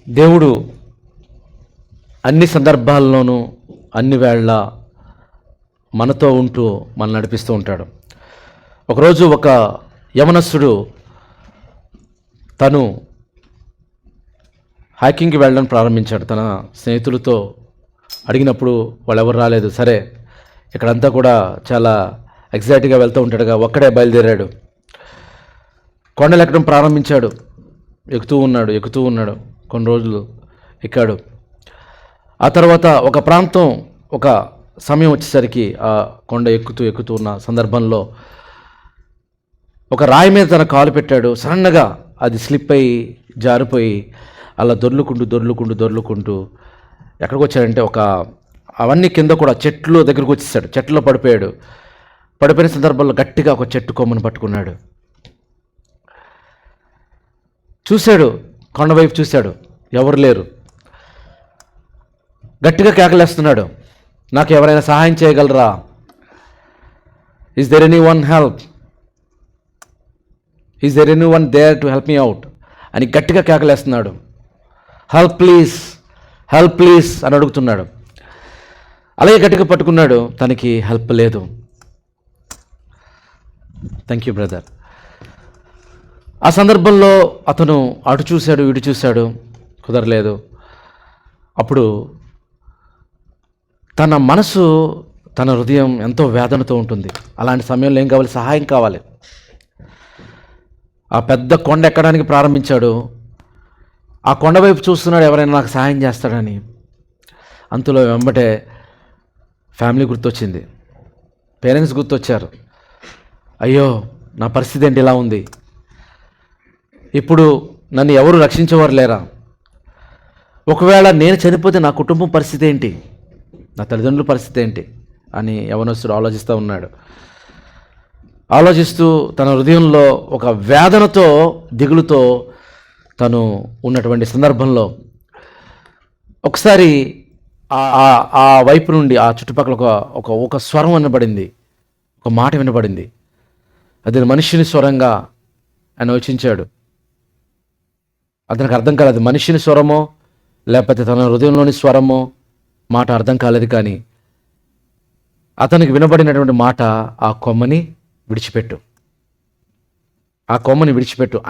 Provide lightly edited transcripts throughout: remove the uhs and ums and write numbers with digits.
దేవుడు అన్ని సందర్భాల్లోనూ అన్ని వేళ మనతో ఉంటూ మనం నడిపిస్తూ ఉంటాడు. ఒకరోజు ఒక యవనస్తుడు తను హైకింగ్కి వెళ్ళడం ప్రారంభించాడు. తన స్నేహితులతో అడిగినప్పుడు వాళ్ళు ఎవరు రాలేదు. సరే, ఇక్కడంతా కూడా చాలా ఎగ్జైట్గా వెళ్తూ ఉంటాడుగా, ఒక్కడే బయలుదేరాడు. కొండలు ఎక్కడం ప్రారంభించాడు. ఎక్కుతూ ఉన్నాడు. కొన్ని రోజులు ఎక్కాడు. ఆ తర్వాత ఒక ప్రాంతం, ఒక సమయం వచ్చేసరికి ఆ కొండ ఎక్కుతూ ఉన్న సందర్భంలో ఒక రాయి మీద తన కాలు పెట్టాడు. సడన్గా అది స్లిప్ అయ్యి జారిపోయి అలా దొర్లుకుంటూ ఎక్కడికి వచ్చాడంటే అవన్నీ కింద కూడా చెట్లు దగ్గరకు వచ్చేసాడు. చెట్లో పడిపోయిన సందర్భంలో గట్టిగా ఒక చెట్టు కొమ్మను పట్టుకున్నాడు. చూశాడు, కొండవైపు చూశాడు, ఎవరు లేరు. గట్టిగా కేకలేస్తున్నాడు, నాకు ఎవరైనా సహాయం చేయగలరా? Is there anyone help? Is there anyone there to help me out అని గట్టిగా కేకలేస్తున్నాడు. హెల్ప్ ప్లీజ్ అని అడుగుతున్నాడు. అలాగే గట్టిగా పట్టుకున్నాడు, తనకి హెల్ప్ లేదు. Thank you brother. ఆ సందర్భంలో అతను అటు చూశాడు, ఇటు చూశాడు, కుదరలేదు. అప్పుడు తన మనసు, తన హృదయం ఎంతో వేదనతో ఉంటుంది. అలాంటి సమయంలో ఏం కావాలి? సహాయం కావాలి. ఆ పెద్ద కొండ ఎక్కడానికి ప్రారంభించాడు. ఆ కొండ వైపు చూస్తున్నాడు, ఎవరైనా నాకు సహాయం చేస్తాడని. అంతలో వెంబటే ఫ్యామిలీ గుర్తొచ్చింది, పేరెంట్స్ గుర్తొచ్చారు. అయ్యో, నా పరిస్థితి ఏంటి ఇలా ఉంది? ఇప్పుడు నన్ను ఎవరు రక్షించేవారు లేరా? ఒకవేళ నేను చనిపోతే నా కుటుంబం పరిస్థితి ఏంటి? నా తల్లిదండ్రుల పరిస్థితి ఏంటి అని యవనస్తుడు ఆలోచిస్తూ ఉన్నాడు. ఆలోచిస్తూ తన హృదయంలో ఒక వేదనతో, దిగులుతో తను ఉన్నటువంటి సందర్భంలో ఒకసారి ఆ వైపు నుండి, ఆ చుట్టుపక్కల ఒక స్వరం వినబడింది, ఒక మాట వినబడింది. అది మనిషిని స్వరంగా ఆయన యోచించాడు. అతనికి అర్థం కాలేదు, మనిషిని స్వరమో లేకపోతే తన హృదయంలోని స్వరమో, మాట అర్థం కాలేదు. కానీ అతనికి వినబడినటువంటి మాట, ఆ కొమ్మని విడిచిపెట్టు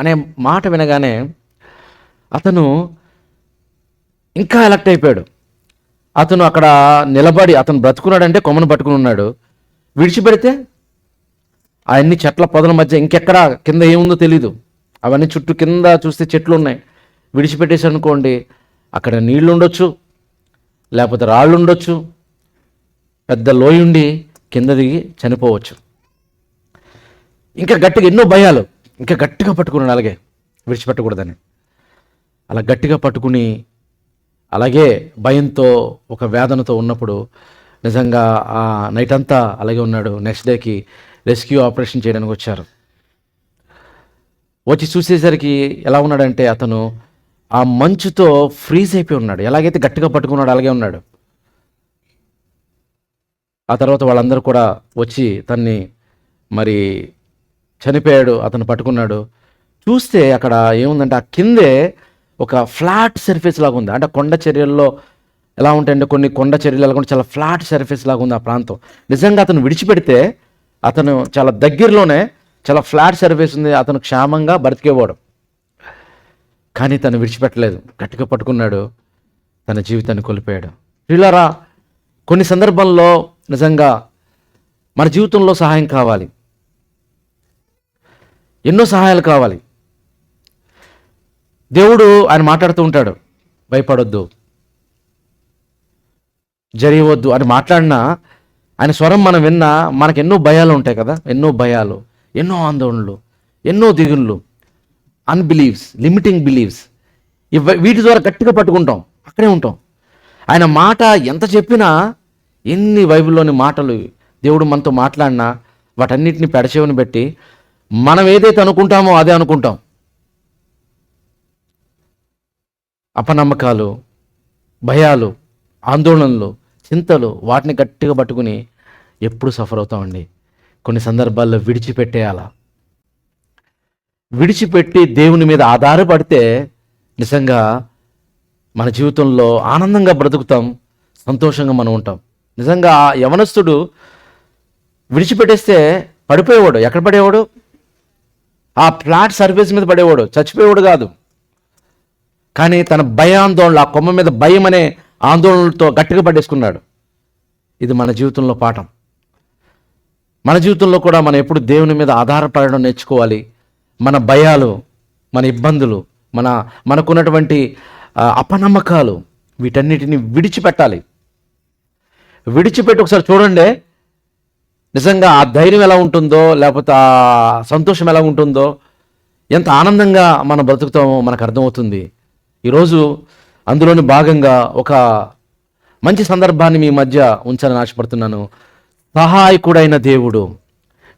అనే మాట వినగానే అతను ఇంకా ఎలక్ట్ అయిపోయాడు. అతను అక్కడ నిలబడి, అతను బ్రతుకున్నాడంటే కొమ్మను పట్టుకుని ఉన్నాడు. విడిచిపెడితే అవన్నీ చెట్ల పొదల మధ్య ఇంకెక్కడ కింద ఏముందో తెలీదు. అవన్నీ చుట్టూ కింద చూస్తే చెట్లు ఉన్నాయి. విడిచిపెట్టేసి అనుకోండి, అక్కడ నీళ్లు ఉండొచ్చు, లేకపోతే రాళ్ళు ఉండొచ్చు, పెద్ద లోయుండి కింద దిగి చనిపోవచ్చు. ఇంకా గట్టిగా ఎన్నో భయాలు, ఇంకా గట్టిగా పట్టుకున్నాడు. అలాగే విడిచిపెట్టకూడదని అలా గట్టిగా పట్టుకుని, అలాగే భయంతో, ఒక వేదనతో ఉన్నప్పుడు నిజంగా ఆ నైట్ అంతా అలాగే ఉన్నాడు. నెక్స్ట్ డేకి రెస్క్యూ ఆపరేషన్ చేయడానికి వచ్చారు. వచ్చి చూసేసరికి ఎలా ఉన్నాడంటే, అతను ఆ మంచుతో ఫ్రీజ్ అయిపోయి ఉన్నాడు. ఎలాగైతే గట్టిగా పట్టుకున్నాడు అలాగే ఉన్నాడు. ఆ తర్వాత వాళ్ళందరూ కూడా వచ్చి తన్ని మరి చనిపోయాడు, అతను పట్టుకున్నాడు. చూస్తే అక్కడ ఏముందంటే, ఆ కిందే ఒక ఫ్లాట్ సర్ఫేస్ లాగా ఉంది. అంటే కొండ చర్యల్లో ఎలా ఉంటాయంటే, కొన్ని కొండ చర్యలు కూడా చాలా ఫ్లాట్ సర్ఫేస్ లాగా ఉంది ఆ ప్రాంతం. నిజంగా అతను విడిచిపెడితే, అతను చాలా దగ్గరలోనే చాలా ఫ్లాట్ సర్ఫేస్ ఉంది, అతను క్షేమంగా బ్రతికేవాడు. కానీ తను విడిచిపెట్టలేదు, గట్టిగా పట్టుకున్నాడు, తన జీవితాన్ని కోల్పోయాడు. వీళ్ళారా, కొన్ని సందర్భాల్లో నిజంగా మన జీవితంలో సహాయం కావాలి, ఎన్నో సహాయాలు కావాలి. దేవుడు ఆయన మాట్లాడుతూ ఉంటాడు, భయపడొద్దు, జరియవద్దు అని మాట్లాడినా, ఆయన స్వరం మనం విన్నా మనకు ఎన్నో భయాలు ఉంటాయి కదా, ఎన్నో భయాలు, ఎన్నో ఆందోళనలు, ఎన్నో దిగుళ్ళు, అన్బిలీవ్స్, లిమిటింగ్ బిలీవ్స్, వీటి ద్వారా గట్టిగా పట్టుకుంటాం, అక్కడే ఉంటాం. ఆయన మాట ఎంత చెప్పినా, ఎన్ని బైబిల్లోని మాటలు దేవుడు మనతో మాట్లాడినా వాటన్నిటిని పెడచెవిని పెట్టి మనం ఏదైతే అనుకుంటామో అదే అనుకుంటాం. అపనమ్మకాలు, భయాలు, ఆందోళనలు, చింతలు, వాటిని గట్టిగా పట్టుకుని ఎప్పుడు సఫర్ అవుతామండి. కొన్ని సందర్భాల్లో విడిచిపెట్టి దేవుని మీద ఆధారపడితే నిజంగా మన జీవితంలో ఆనందంగా బ్రతుకుతాం, సంతోషంగా మనం ఉంటాం. నిజంగా ఆ యవనస్తుడు విడిచిపెట్టేస్తే పడిపోయేవాడు. ఎక్కడ పడేవాడు? ఆ ఫ్లాట్ సర్ఫేస్ మీద పడేవాడు, చచ్చిపోయేవాడు కాదు. కానీ తన భయాందోళన, ఆ కొమ్మ మీద భయం అనే ఆందోళనలతో గట్టిగా పడేసుకున్నాడు. ఇది మన జీవితంలో పాఠం. మన జీవితంలో కూడా మనం ఎప్పుడు దేవుని మీద ఆధారపడడం నేర్చుకోవాలి. మన భయాలు, మన ఇబ్బందులు, మనకున్నటువంటి అపనమ్మకాలు, వీటన్నిటిని విడిచిపెట్టాలి. విడిచిపెట్టి ఒకసారి చూడండి, నిజంగా ఆ ధైర్యం ఎలా ఉంటుందో, లేకపోతే ఆ సంతోషం ఎలా ఉంటుందో, ఎంత ఆనందంగా మనం బ్రతుకుతామో మనకు అర్థమవుతుంది. ఈరోజు అందులోని భాగంగా ఒక మంచి సందర్భాన్ని మీ మధ్య ఉంచాలని ఆశపడుతున్నాను. సహాయకుడైన దేవుడు,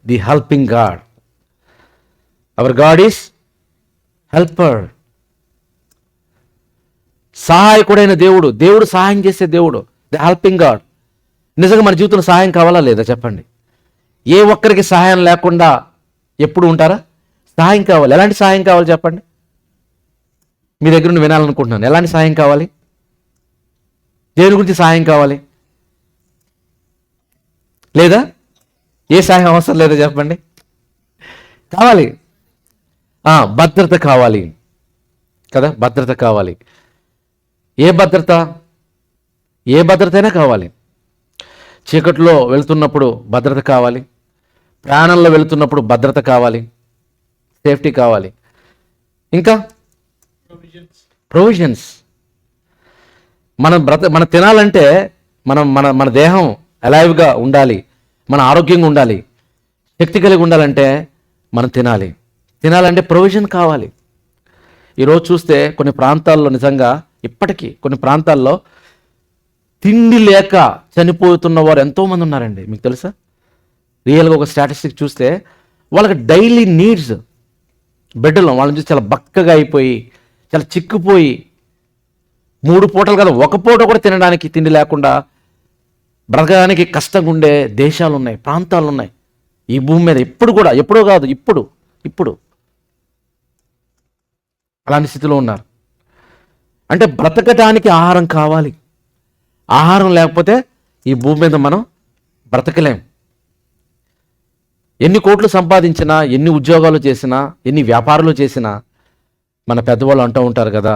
the helping God. Our God is helper. సహాయకుడైన దేవుడు, దేవుడు సహాయం చేసే దేవుడు, ది హెల్పింగ్ గాడ్. నిజంగా మన జీవితంలో సహాయం కావాలా లేదా చెప్పండి? ఏ ఒక్కరికి సహాయం లేకుండా ఎప్పుడు ఉంటారా? సహాయం కావాలి. ఎలాంటి సహాయం కావాలి చెప్పండి? మీ దగ్గర నుండి వినాలనుకుంటున్నాను. ఎలాంటి సహాయం కావాలి? దేని గురించి సహాయం కావాలి? లేదా ఏ సహాయం అవసరం లేదా చెప్పండి? కావాలి. భద్రత కావాలి కదా, భద్రత కావాలి. ఏ భద్రత? ఏ భద్రత అయినా కావాలి. చీకట్లో వెళ్తున్నప్పుడు భద్రత కావాలి, ప్రాణంలో వెళ్తున్నప్పుడు భద్రత కావాలి, సేఫ్టీ కావాలి. ఇంకా ప్రొవిజన్స్. మన తినాలంటే మన దేహం అలైవ్గా ఉండాలి, మన ఆరోగ్యంగా ఉండాలి, శక్తి కలిగి ఉండాలంటే మనం తినాలంటే ప్రొవిజన్ కావాలి. ఈరోజు చూస్తే కొన్ని ప్రాంతాల్లో, నిజంగా ఇప్పటికీ కొన్ని ప్రాంతాల్లో తిండి లేక చనిపోతున్న వారు ఎంతోమంది ఉన్నారండి. మీకు తెలుసా? రియల్గా ఒక స్టాటిస్టిక్ చూస్తే వాళ్ళకి డైలీ నీడ్స్, బిడ్డలు వాళ్ళని చూసి చాలా బక్కగా అయిపోయి, చాలా చిక్కుపోయి, 3 పూటలు కాదు, ఒక పూట కూడా తినడానికి తిండి లేకుండా బ్రతకడానికి కష్టంగా ఉండే దేశాలు ఉన్నాయి, ప్రాంతాలు ఉన్నాయి ఈ భూమి మీద. ఎప్పుడో కాదు, ఇప్పుడు అలాంటి స్థితిలో ఉన్నారు. అంటే బ్రతకడానికి ఆహారం కావాలి. ఆహారం లేకపోతే ఈ భూమి మీద మనం బ్రతకలేం. ఎన్ని కోట్లు సంపాదించినా, ఎన్ని ఉద్యోగాలు చేసినా, ఎన్ని వ్యాపారాలు చేసినా, మన పెద్దవాళ్ళు అంటూ ఉంటారు కదా,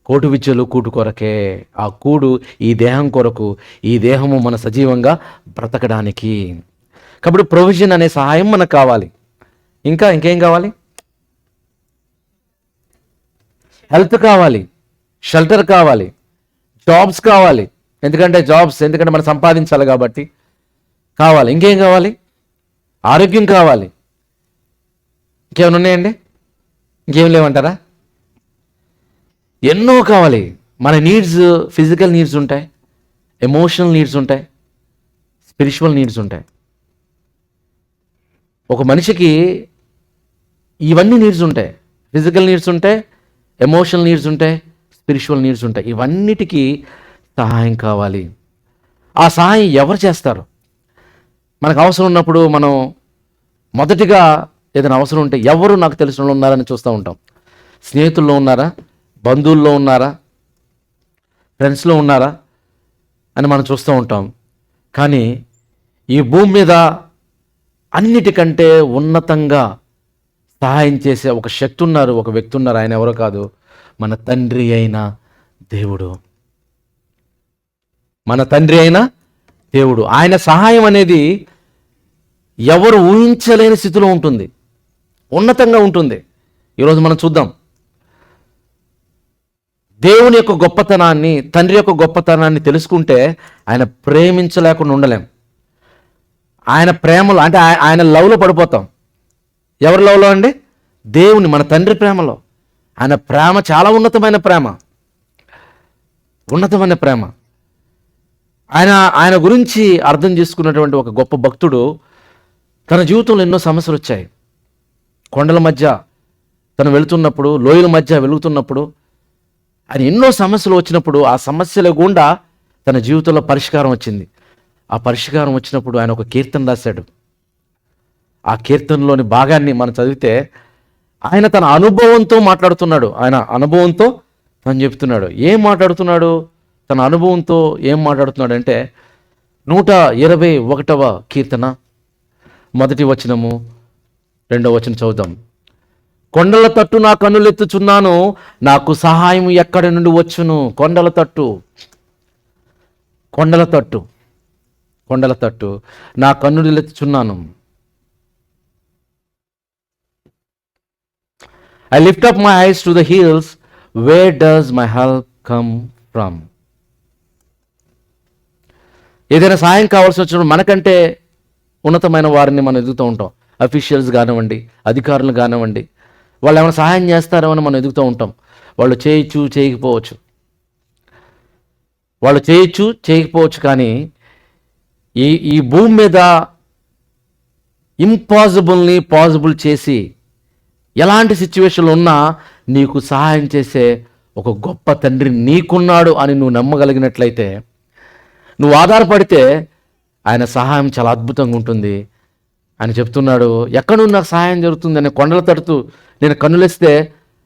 కోటు విద్యలు కూటు కొరకే. ఆ కూడు ఈ దేహం కొరకు, ఈ దేహము మన సజీవంగా బ్రతకడానికి. కాబట్టి ప్రొవిజన్ అనే సహాయం మనకు కావాలి. ఇంకేం కావాలి? హెల్త్ కావాలి, షెల్టర్ కావాలి, జాబ్స్ కావాలి. ఎందుకంటే మనం సంపాదించాలి కాబట్టి కావాలి. ఇంకేం కావాలి? ఆరోగ్యం కావాలి. ఇంకేమైనా ఉన్నాయండి? ఇంకేం లేవంటారా? ఎన్నో కావాలి. మన నీడ్స్, ఫిజికల్ నీడ్స్ ఉంటాయి, ఎమోషనల్ నీడ్స్ ఉంటాయి, స్పిరిచువల్ నీడ్స్ ఉంటాయి. ఒక మనిషికి ఇవన్నీ నీడ్స్ ఉంటాయి. ఫిజికల్ నీడ్స్ ఉంటాయి, ఎమోషనల్ నీడ్స్ ఉంటాయి, స్పిరిచువల్ నీడ్స్ ఉంటాయి. ఇవన్నిటికీ సహాయం కావాలి. ఆ సహాయం ఎవరు చేస్తారు? మనకు అవసరం ఉన్నప్పుడు మనం మొదటిగా ఏదైనా అవసరం ఉంటే ఎవరు నాకు తెలిసిన వాళ్ళు ఉన్నారని చూస్తూ ఉంటాం. స్నేహితుల్లో ఉన్నారా, బంధువుల్లో ఉన్నారా, ఫ్రెండ్స్లో ఉన్నారా అని మనం చూస్తూ ఉంటాం. కానీ ఈ భూమి మీద అన్నిటికంటే ఉన్నతంగా సహాయం చేసే ఒక శక్తి ఉన్నారు, ఒక వ్యక్తి ఉన్నారు. ఆయన ఎవరో కాదు, మన తండ్రి అయిన దేవుడు. మన తండ్రి అయిన దేవుడు. ఆయన సహాయం అనేది ఎవరు ఊహించలేని స్థితిలో ఉంటుంది, ఉన్నతంగా ఉంటుంది. ఈరోజు మనం చూద్దాం. దేవుని యొక్క గొప్పతనాన్ని, తండ్రి యొక్క గొప్పతనాన్ని తెలుసుకుంటే ఆయన ప్రేమించలేకుండా ఉండలేం. ఆయన ప్రేమలో, అంటే ఆయన లవ్లో పడిపోతాం. ఎవరి లవ్లో అండి? దేవుని, మన తండ్రి ప్రేమలో. ఆయన ప్రేమ చాలా ఉన్నతమైన ప్రేమ. ఆయన గురించి అర్థం చేసుకున్నటువంటి ఒక గొప్ప భక్తుడు, తన జీవితంలో ఎన్నో సమస్యలు వచ్చాయి. కొండల మధ్య తను వెళుతున్నప్పుడు, లోయల మధ్య వెలుగుతున్నప్పుడు, ఆయన ఎన్నో సమస్యలు వచ్చినప్పుడు ఆ సమస్యల గుండా తన జీవితంలో పరిష్కారం వచ్చింది. ఆ పరిష్కారం వచ్చినప్పుడు ఆయన ఒక కీర్తన రాశాడు. ఆ కీర్తనలోని భాగాన్ని మనం చదివితే ఆయన తన అనుభవంతో మాట్లాడుతున్నాడు. ఆయన అనుభవంతో అని చెప్తున్నాడు. ఏం మాట్లాడుతున్నాడు? తన అనుభవంతో ఏం మాట్లాడుతున్నాడు అంటే 121వ కీర్తన 1వ వచనము 2వ వచనం చదువుదాం. కొండల తట్టు నా కన్నులెత్తుచున్నాను, నాకు సహాయం ఎక్కడి నుండి వచ్చును? కొండల తట్టు నా కన్నులెత్తుచున్నాను. I lift up my eyes to the hills, where does my help come from? ఏదైనా సహాయం కావాల్సి వచ్చినప్పుడు మనకంటే ఉన్నతమైన వారిని మనం ఎదుగుతూ ఉంటాం. అఫీషియల్స్ కానివ్వండి, అధికారులు కానివ్వండి, వాళ్ళు ఏమైనా సహాయం చేస్తారో అని మనం ఎదుగుతూ ఉంటాం. వాళ్ళు చేయకపోవచ్చు, కానీ ఈ భూమి మీద ఇంపాసిబుల్ని పాసిబుల్ చేసి ఎలాంటి సిచ్యువేషన్లు ఉన్నా నీకు సహాయం చేసే ఒక గొప్ప తండ్రి నీకున్నాడు అని నువ్వు నమ్మగలిగినట్లయితే, నువ్వు ఆధారపడితే ఆయన సహాయం చాలా అద్భుతంగా ఉంటుంది. ఆయన చెప్తున్నాడు, ఎక్కడ నుండి నాకు సహాయం జరుగుతుంది అని. కొండల తడుతూ నేను కన్నులేస్తే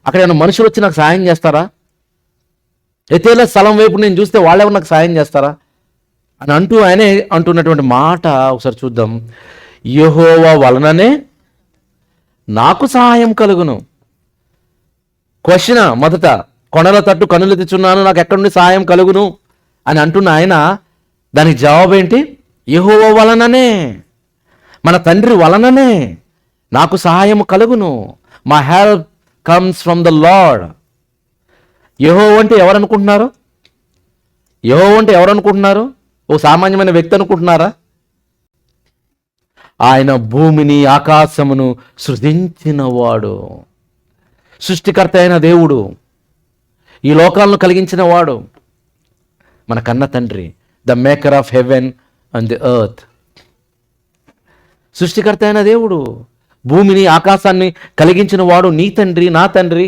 అక్కడ ఏమైనా మనుషులు వచ్చి నాకు సహాయం చేస్తారా? ఎతేలా స్థలం వైపు నేను చూస్తే వాళ్ళెవరు నాకు సహాయం చేస్తారా అని ఆయనే అంటున్నటువంటి మాట ఒకసారి చూద్దాం. యెహోవా వలననే నాకు సహాయం కలుగును. క్వశ్చన్ మొదట, కొండల తట్టు కన్నులెత్తుచున్నాను, నాకు ఎక్కడి నుండి సహాయం కలుగును అని అంటున్న ఆయన, దానికి జవాబు ఏంటి? యెహోవా వలననే, మన తండ్రి వలననే నాకు సహాయం కలుగును. My help comes from the Lord. యెహోవా అంటే ఎవరనుకుంటున్నారు? ఓ సామాన్యమైన వ్యక్తి అనుకుంటున్నారా? ఆయన భూమిని ఆకాశమును సృజించినవాడు, సృష్టికర్త అయిన దేవుడు, ఈ లోకాలను కలిగించిన వాడు, మన కన్న తండ్రి, the maker of heaven and the earth. సృష్టికర్త అయిన దేవుడు, భూమిని ఆకాశాన్ని కలిగించిన వాడు నీ తండ్రి, నా తండ్రి,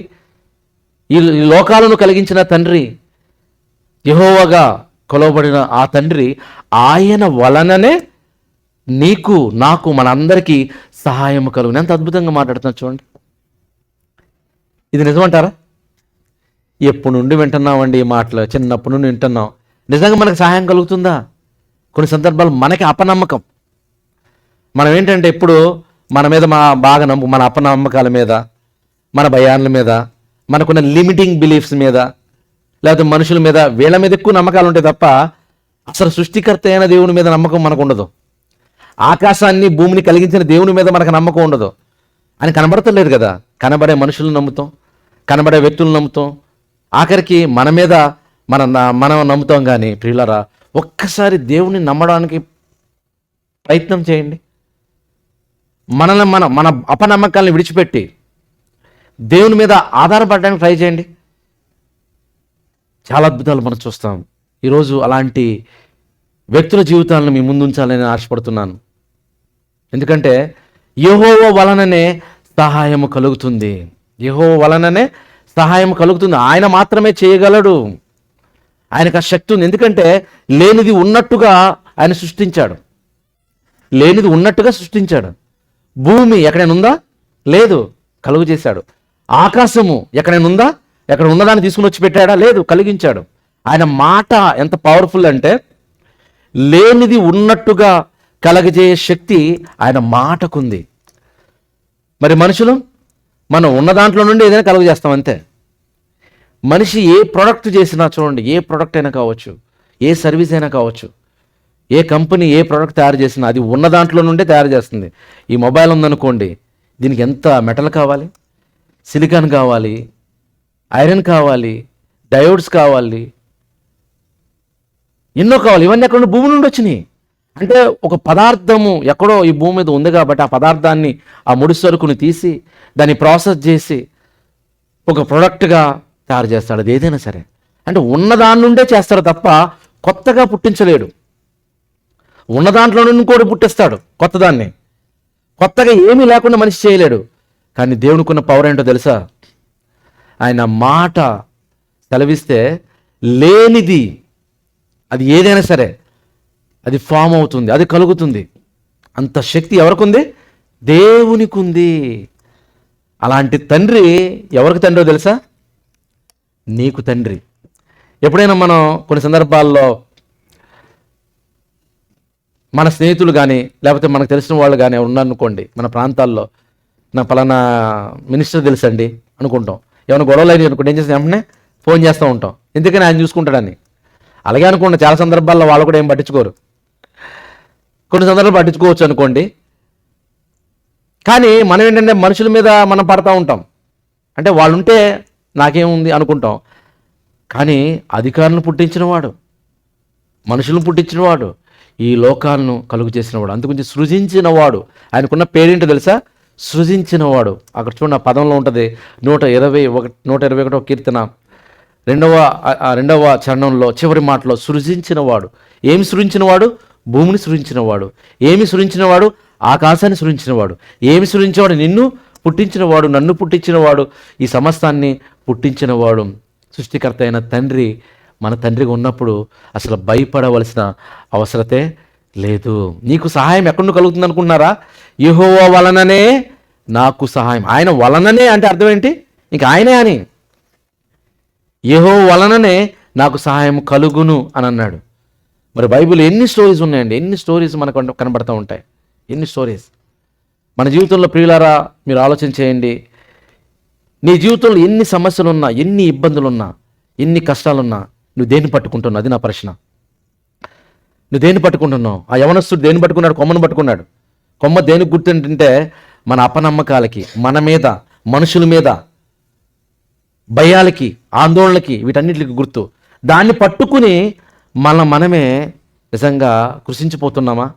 ఈ లోకాలను కలిగించిన తండ్రి, యెహోవాగా కొలవబడిన ఆ తండ్రి, ఆయన వలననే నీకు నాకు మనందరికీ సహాయం కలుగును. ఎంత అద్భుతంగా మాట్లాడుతున్నా చూడండి. ఇది నిజమంటారా? ఎప్పుడు నుండి వింటున్నామండి ఈ మాటలు, చిన్నప్పటి నుండి వింటున్నాం. నిజంగా మనకు సహాయం కలుగుతుందా? కొన్ని సందర్భాలు మనకి అపనమ్మకం. మనం ఏంటంటే ఎప్పుడు మన మీద బాగా మన అపనమ్మకాల మీద, మన భయాల మీద, మనకున్న లిమిటింగ్ బిలీఫ్స్ మీద, లేకపోతే మనుషుల మీద, వీళ్ళ మీద ఎక్కువ నమ్మకాలు ఉంటాయి తప్ప అసలు సృష్టికర్త అయిన దేవుని మీద నమ్మకం మనకు ఉండదు. ఆకాశాన్ని భూమిని కలిగించిన దేవుని మీద మనకు నమ్మకం ఉండదు. అని కనబడతలేదు కదా. కనబడే మనుషులను నమ్ముతాం, కనబడే వ్యక్తులను నమ్ముతాం, ఆఖరికి మన మీద మనం నమ్ముతాం. కానీ ప్రియులారా, ఒక్కసారి దేవుని నమ్మడానికి ప్రయత్నం చేయండి. మనల్ని మన అపనమ్మకాలను విడిచిపెట్టి దేవుని మీద ఆధారపడడానికి ట్రై చేయండి. చాలా అద్భుతాలు మనం చూస్తాం. ఈరోజు అలాంటి వ్యక్తుల జీవితాలను మీ ముందుంచాలని ఆశపడుతున్నాను. ఎందుకంటే యెహోవా వలననే సహాయము కలుగుతుంది. ఆయన మాత్రమే చేయగలడు. ఆయనకు ఆ శక్తి ఉంది. ఎందుకంటే లేనిది ఉన్నట్టుగా ఆయన సృష్టించాడు. భూమి ఎక్కడైనా ఉందా? లేదు, కలుగు చేశాడు. ఆకాశము ఎక్కడైనా ఉందా? ఎక్కడ ఉన్నదాన్ని తీసుకుని వచ్చి పెట్టాడా? లేదు, కలిగించాడు. ఆయన మాట ఎంత పవర్ఫుల్ అంటే, లేనిది ఉన్నట్టుగా కలగజేయ శక్తి ఆయన మాటకుంది. మరి మనుషులు మనం ఉన్న దాంట్లో నుండి ఏదైనా కలుగు చేస్తాం అంతే. మనిషి ఏ ప్రోడక్ట్ చేసినా చూడండి, ఏ ప్రోడక్ట్ అయినా కావచ్చు, ఏ సర్వీస్ అయినా కావచ్చు, ఏ కంపెనీ ఏ ప్రోడక్ట్ తయారు చేసినా అది ఉన్న దాంట్లో నుండే తయారు చేస్తుంది. ఈ మొబైల్ ఉందనుకోండి, దీనికి ఎంత మెటల్ కావాలి, సిలికాన్ కావాలి, ఐరన్ కావాలి, డయోడ్స్ కావాలి, ఎన్నో కావాలి. ఇవన్నీ ఎక్కడ భూమి నుండి వచ్చినాయి. అంటే ఒక పదార్థము ఎక్కడో ఈ భూమి మీద ఉంది కాబట్టి ఆ పదార్థాన్ని, ఆ ముడి సరుకుని తీసి దాన్ని ప్రాసెస్ చేసి ఒక ప్రోడక్ట్గా తయారు చేస్తాడు. అది ఏదైనా సరే అంటే ఉన్నదాని నుండే చేస్తాడు తప్ప కొత్తగా పుట్టించలేడు. ఉన్న దాంట్లో నుండి ఇంకోటి పుట్టిస్తాడు కొత్తదాన్ని. కొత్తగా ఏమీ లేకుండా మనిషి చేయలేడు. కానీ దేవునికున్న పవర్ ఏంటో తెలుసా? ఆయన మాట సెలవిస్తే లేనిది అది ఏదైనా సరే అది ఫామ్ అవుతుంది, అది కలుగుతుంది. అంత శక్తి ఎవరికి ఉంది? దేవునికి ఉంది. అలాంటి తండ్రి ఎవరికి తండ్రో తెలుసా? నీకు తండ్రి. ఎప్పుడైనా మనం కొన్ని సందర్భాల్లో మన స్నేహితులు కానీ లేకపోతే మనకు తెలిసిన వాళ్ళు కానీ ఉన్నారనుకోండి, మన ప్రాంతాల్లో నా పలానా మినిస్టర్ తెలుసండి అనుకుంటాం. ఏమైనా గొడవలు అయినాయి అనుకోండి, ఏం చేస్తాం, వెంటనే ఫోన్ చేస్తూ ఉంటాం, ఎందుకని ఆయన చూసుకుంటాడని. అలాగే అనుకోండి, చాలా సందర్భాల్లో వాళ్ళు కూడా ఏం పట్టించుకోరు. కొన్ని సందర్భాలు పట్టించుకోవచ్చు అనుకోండి, కానీ మనం ఏంటంటే మనుషుల మీద మనం పడతా ఉంటాం. అంటే వాళ్ళు ఉంటే నాకేముంది అనుకుంటాం. కానీ అధికారులను పుట్టించినవాడు, మనుషులను పుట్టించినవాడు, ఈ లోకాలను కలుగు చేసినవాడు, అందుగురించి సృజించినవాడు. ఆయనకున్న పేరేంటో తెలుసా? సృజించినవాడు. అక్కడ చూడండి, ఆ పదంలో ఉంటుంది 121 కీర్తన రెండవ చరణంలో చివరి మాటలో సృజించినవాడు. ఏమి సృజించినవాడు? భూమిని సృజించినవాడు. ఏమి సృజించినవాడు? ఆకాశాన్ని సృజించినవాడు. ఏమి సృజించినవాడు? నిన్ను పుట్టించినవాడు, నన్ను పుట్టించినవాడు, ఈ సమస్తాన్ని పుట్టించినవాడు. సృష్టికర్త అయిన తండ్రి మన తండ్రిగా ఉన్నప్పుడు అసలు భయపడవలసిన అవసరతే లేదు. నీకు సహాయం ఎక్కడి నుండి కలుగుతుంది అనుకున్నారా? యెహోవా వలననే నాకు సహాయం. ఆయన వలననే అంటే అర్థం ఏంటి? ఇంక ఆయనే అని. యెహోవా వలననే నాకు సహాయం కలుగును అని అన్నాడు. మరి బైబిల్ ఎన్ని స్టోరీస్ ఉన్నాయండి, ఎన్ని స్టోరీస్ మనకు కనబడుతూ ఉంటాయి, ఎన్ని స్టోరీస్ మన జీవితంలో. ప్రియులారా, మీరు ఆలోచన చేయండి. నీ జీవితంలో ఎన్ని సమస్యలున్నా, ఎన్ని ఇబ్బందులున్నా, ఎన్ని కష్టాలున్నా నువ్వు దేన్ని పట్టుకుంటున్నావు? అది నా ప్రశ్న. నువ్వు దేన్ని పట్టుకుంటున్నావు? ఆ యవనస్తుడు దేన్ని పట్టుకున్నాడు? కొమ్మను పట్టుకున్నాడు. కొమ్మ దేనికి గుర్తుంటే మన అపనమ్మకాలకి, మన మీద, మనుషుల మీద, భయాలకి, ఆందోళనలకి, వీటన్నిటికి గుర్తు. దాన్ని పట్టుకుని మనమే నిజంగా కృషించిపోతున్నామా,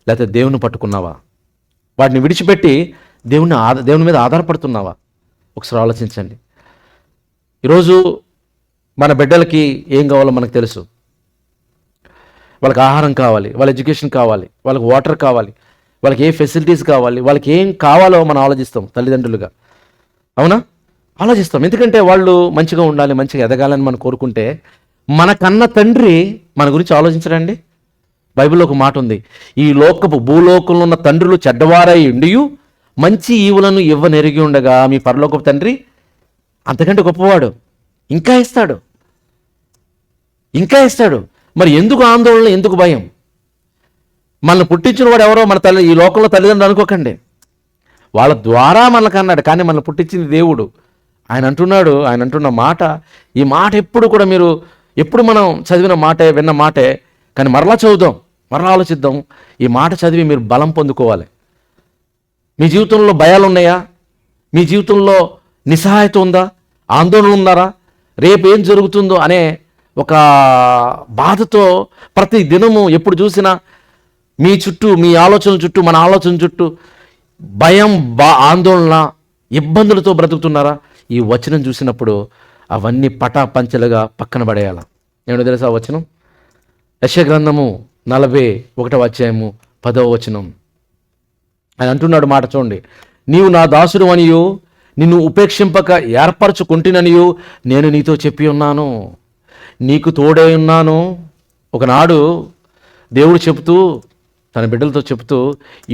లేకపోతే దేవుని పట్టుకున్నావా? వాటిని విడిచిపెట్టి దేవుని మీద ఆధారపడుతున్నావా? ఒకసారి ఆలోచించండి. ఈరోజు మన బిడ్డలకి ఏం కావాలో మనకు తెలుసు. వాళ్ళకి ఆహారం కావాలి, వాళ్ళ ఎడ్యుకేషన్ కావాలి, వాళ్ళకి వాటర్ కావాలి, వాళ్ళకి ఏ ఫెసిలిటీస్ కావాలి, వాళ్ళకి ఏం కావాలో మనం ఆలోచిస్తాం తల్లిదండ్రులుగా. అవునా? ఆలోచిస్తాం. ఎందుకంటే వాళ్ళు మంచిగా ఉండాలి, మంచిగా ఎదగాలని మనం కోరుకుంటే మన కన్న తండ్రి మన గురించి ఆలోచించడండి. బైబిల్లో ఒక మాట ఉంది, ఈ భూలోకంలో ఉన్న తండ్రులు చెడ్డవారై ఉండియు మంచి ఈవులను ఇవ్వనెరిగి ఉండగా మీ పరలోకపు తండ్రి అంతకంటే గొప్పవాడు, ఇంకా ఇస్తాడు, ఇంకా ఇస్తాడు. మరి ఎందుకు ఆందోళన, ఎందుకు భయం? మనల్ని పుట్టించిన వాడు ఎవరో మన ఈ లోకంలో తల్లిదండ్రులు అనుకోకండి. వాళ్ళ ద్వారా మనకు అన్నాడు, కానీ మనల్ని పుట్టించింది దేవుడు. ఆయన అంటున్న మాట, ఈ మాట ఎప్పుడు కూడా ఎప్పుడు మనం చదివిన మాటే, విన్న మాటే, కానీ మరలా చదువుదాం, మరలా ఆలోచిద్దాం. ఈ మాట చదివి మీరు బలం పొందుకోవాలి. మీ జీవితంలో భయాలు ఉన్నాయా? మీ జీవితంలో నిస్సహాయత ఉందా? ఆందోళన ఉన్నారా? రేపు ఏం జరుగుతుందో అనే ఒక బాధతో ప్రతి దినము ఎప్పుడు చూసినా మీ చుట్టూ, మీ ఆలోచనల చుట్టూ, మన ఆలోచన చుట్టూ భయం, ఆందోళన, ఇబ్బందులతో బ్రతుకుతున్నారా? ఈ వచనం చూసినప్పుడు అవన్నీ పటాపంచలుగా పక్కన పడేయాల. ఏమిటో తెలుసా ఆ వచనం? యెషయా గ్రంథము 41వ అధ్యాయము 10వ వచనం. ఆయన అంటున్నాడు మాట చూడండి, నీవు నా దాసుడు అనియు నిన్ను ఉపేక్షింపక ఏర్పరచుకుంటుననియు నేను నీతో చెప్పి ఉన్నాను, నీకు తోడే ఉన్నాను. ఒకనాడు దేవుడు చెబుతూ, తన బిడ్డలతో చెబుతూ,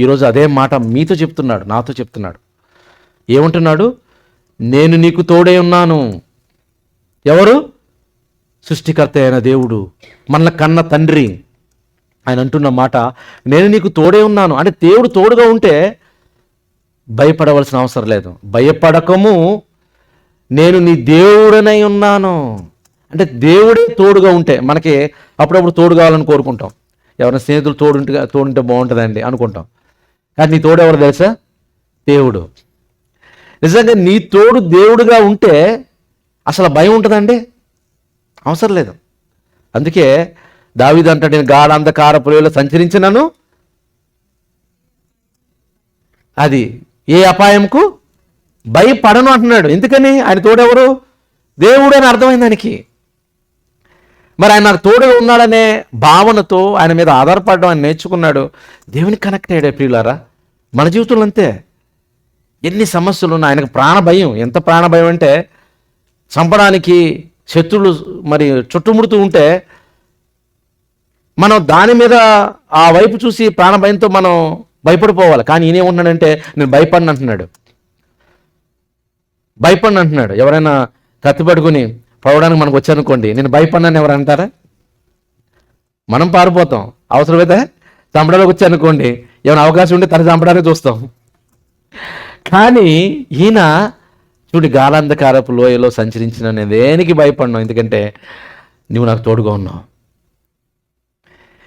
ఈరోజు అదే మాట మీతో చెప్తున్నాడు, నాతో చెప్తున్నాడు. ఏమంటున్నాడు? నేను నీకు తోడే ఉన్నాను. ఎవరు? సృష్టికర్త అయిన దేవుడు, మన కన్న తండ్రి. ఆయన అంటున్న మాట, నేను నీకు తోడే ఉన్నాను. అంటే దేవుడు తోడుగా ఉంటే భయపడవలసిన అవసరం లేదు. భయపడకము, నేను నీ దేవుడనై ఉన్నాను. అంటే దేవుడే తోడుగా ఉంటే మనకి అప్పుడప్పుడు తోడు కావాలని కోరుకుంటాం. ఎవరైనా స్నేహితులు తోడుంటే బాగుంటుందండి అనుకుంటాం. కానీ నీ తోడు ఎవరు తెలుసా? దేవుడు. నిజంగా నీ తోడు దేవుడుగా ఉంటే అసలు భయం ఉంటుందండి? అవసరం లేదు. అందుకే దావీదు అంటాడు, నేను గాఢ అంధకార పొలిలో సంచరించినను అది ఏ అపాయంకు భయపడను అంటున్నాడు. ఎందుకని? ఆయన తోడెవరు? దేవుడు అని అర్థమైంది దానికి. మరి ఆయన నాకు తోడుగా ఉన్నాడనే భావనతో ఆయన మీద ఆధారపడడం ఆయన నేర్చుకున్నాడు. దేవునికి కనెక్ట్ అయ్యాడే. ప్రియులారా, మన జీవితంలో అంతే. ఎన్ని సమస్యలు ఉన్నా ఆయనకు ప్రాణభయం. ఎంత ప్రాణభయం అంటే, చంపడానికి శత్రువులు మరి చుట్టుముడుతూ ఉంటే మనం దాని మీద ఆ వైపు చూసి ప్రాణభయంతో మనం భయపడిపోవాలి. కానీ ఈయన ఏమంటున్నాడంటే, నేను భయపడిన అంటున్నాడు. ఎవరైనా కత్తి పట్టుకుని పడవడానికి మనకు వచ్చానుకోండి, నేను భయపడినాను ఎవరు అంటారా? మనం పారిపోతాం. అవసరమైతే చంపడానికి వచ్చానుకోండి, ఏమైనా అవకాశం ఉంటే తన చంపడానికి చూస్తాం. కానీ ఈయన చూడు, గాలాంధకారపు లోయలో సంచరించిన నేను దేనికి భయపడినావు, ఎందుకంటే నువ్వు నాకు తోడుగా ఉన్నావు,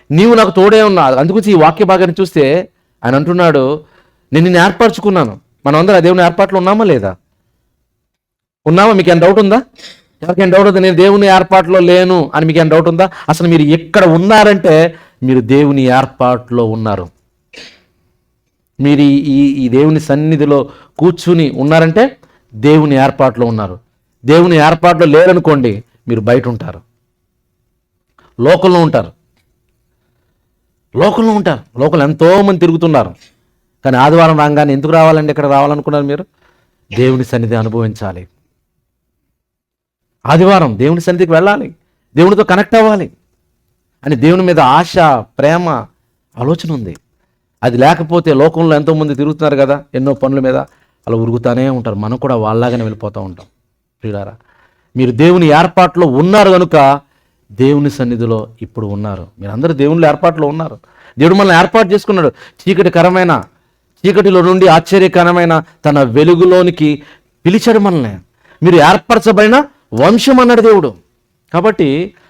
నీవు నాకు తోడే ఉన్నావు. అందుగురించి ఈ వాక్య భాగాన్ని చూస్తే ఆయన అంటున్నాడు, నేను నిన్ను ఏర్పరచుకున్నాను. మనం అందరం దేవుని ఏర్పాట్లు ఉన్నామా లేదా? ఉన్నామా? మీకు ఏం డౌట్ ఉందా? ఎవరికైనా డౌట్ ఉందా నేను దేవుని ఏర్పాట్లో లేను అని? మీకు ఏం డౌట్ ఉందా? అసలు మీరు ఎక్కడ ఉన్నారంటే మీరు దేవుని ఏర్పాట్లో ఉన్నారు. మీరు ఈ దేవుని సన్నిధిలో కూర్చుని ఉన్నారంటే దేవుని ఏర్పాట్లో ఉన్నారు. దేవుని ఏర్పాట్లో లేరనుకోండి, మీరు బయట ఉంటారు, లోకంలో ఉంటారు. లోకంలో ఎంతోమంది తిరుగుతున్నారు. కానీ ఆదివారం రాగానే ఎందుకు రావాలండి? ఎక్కడ రావాలనుకున్నారు మీరు? దేవుని సన్నిధి అనుభవించాలి. ఆదివారం దేవుని సన్నిధికి వెళ్ళాలి, దేవునితో కనెక్ట్ అవ్వాలి అని దేవుని మీద ఆశ, ప్రేమ, ఆలోచన ఉంది. అది లేకపోతే లోకంలో ఎంతోమంది తిరుగుతున్నారు కదా, ఎన్నో పనుల మీద అలా ఉరుగుతానే ఉంటారు. మనం కూడా వాళ్ళలాగానే వెళ్ళిపోతూ ఉంటాం. ప్రియులారా, మీరు దేవుని ఏర్పాట్లో ఉన్నారు కనుక దేవుని సన్నిధిలో ఇప్పుడు ఉన్నారు. మీరందరూ దేవుని ఏర్పాట్లో ఉన్నారు. దేవుడు మనల్ని ఏర్పాటు చేసుకున్నాడు. చీకటిలో నుండి ఆశ్చర్యకరమైన తన వెలుగులోనికి పిలిచాడు మనల్ని. మీరు ఏర్పరచబడిన వంశం అన్నాడు దేవుడు. కాబట్టి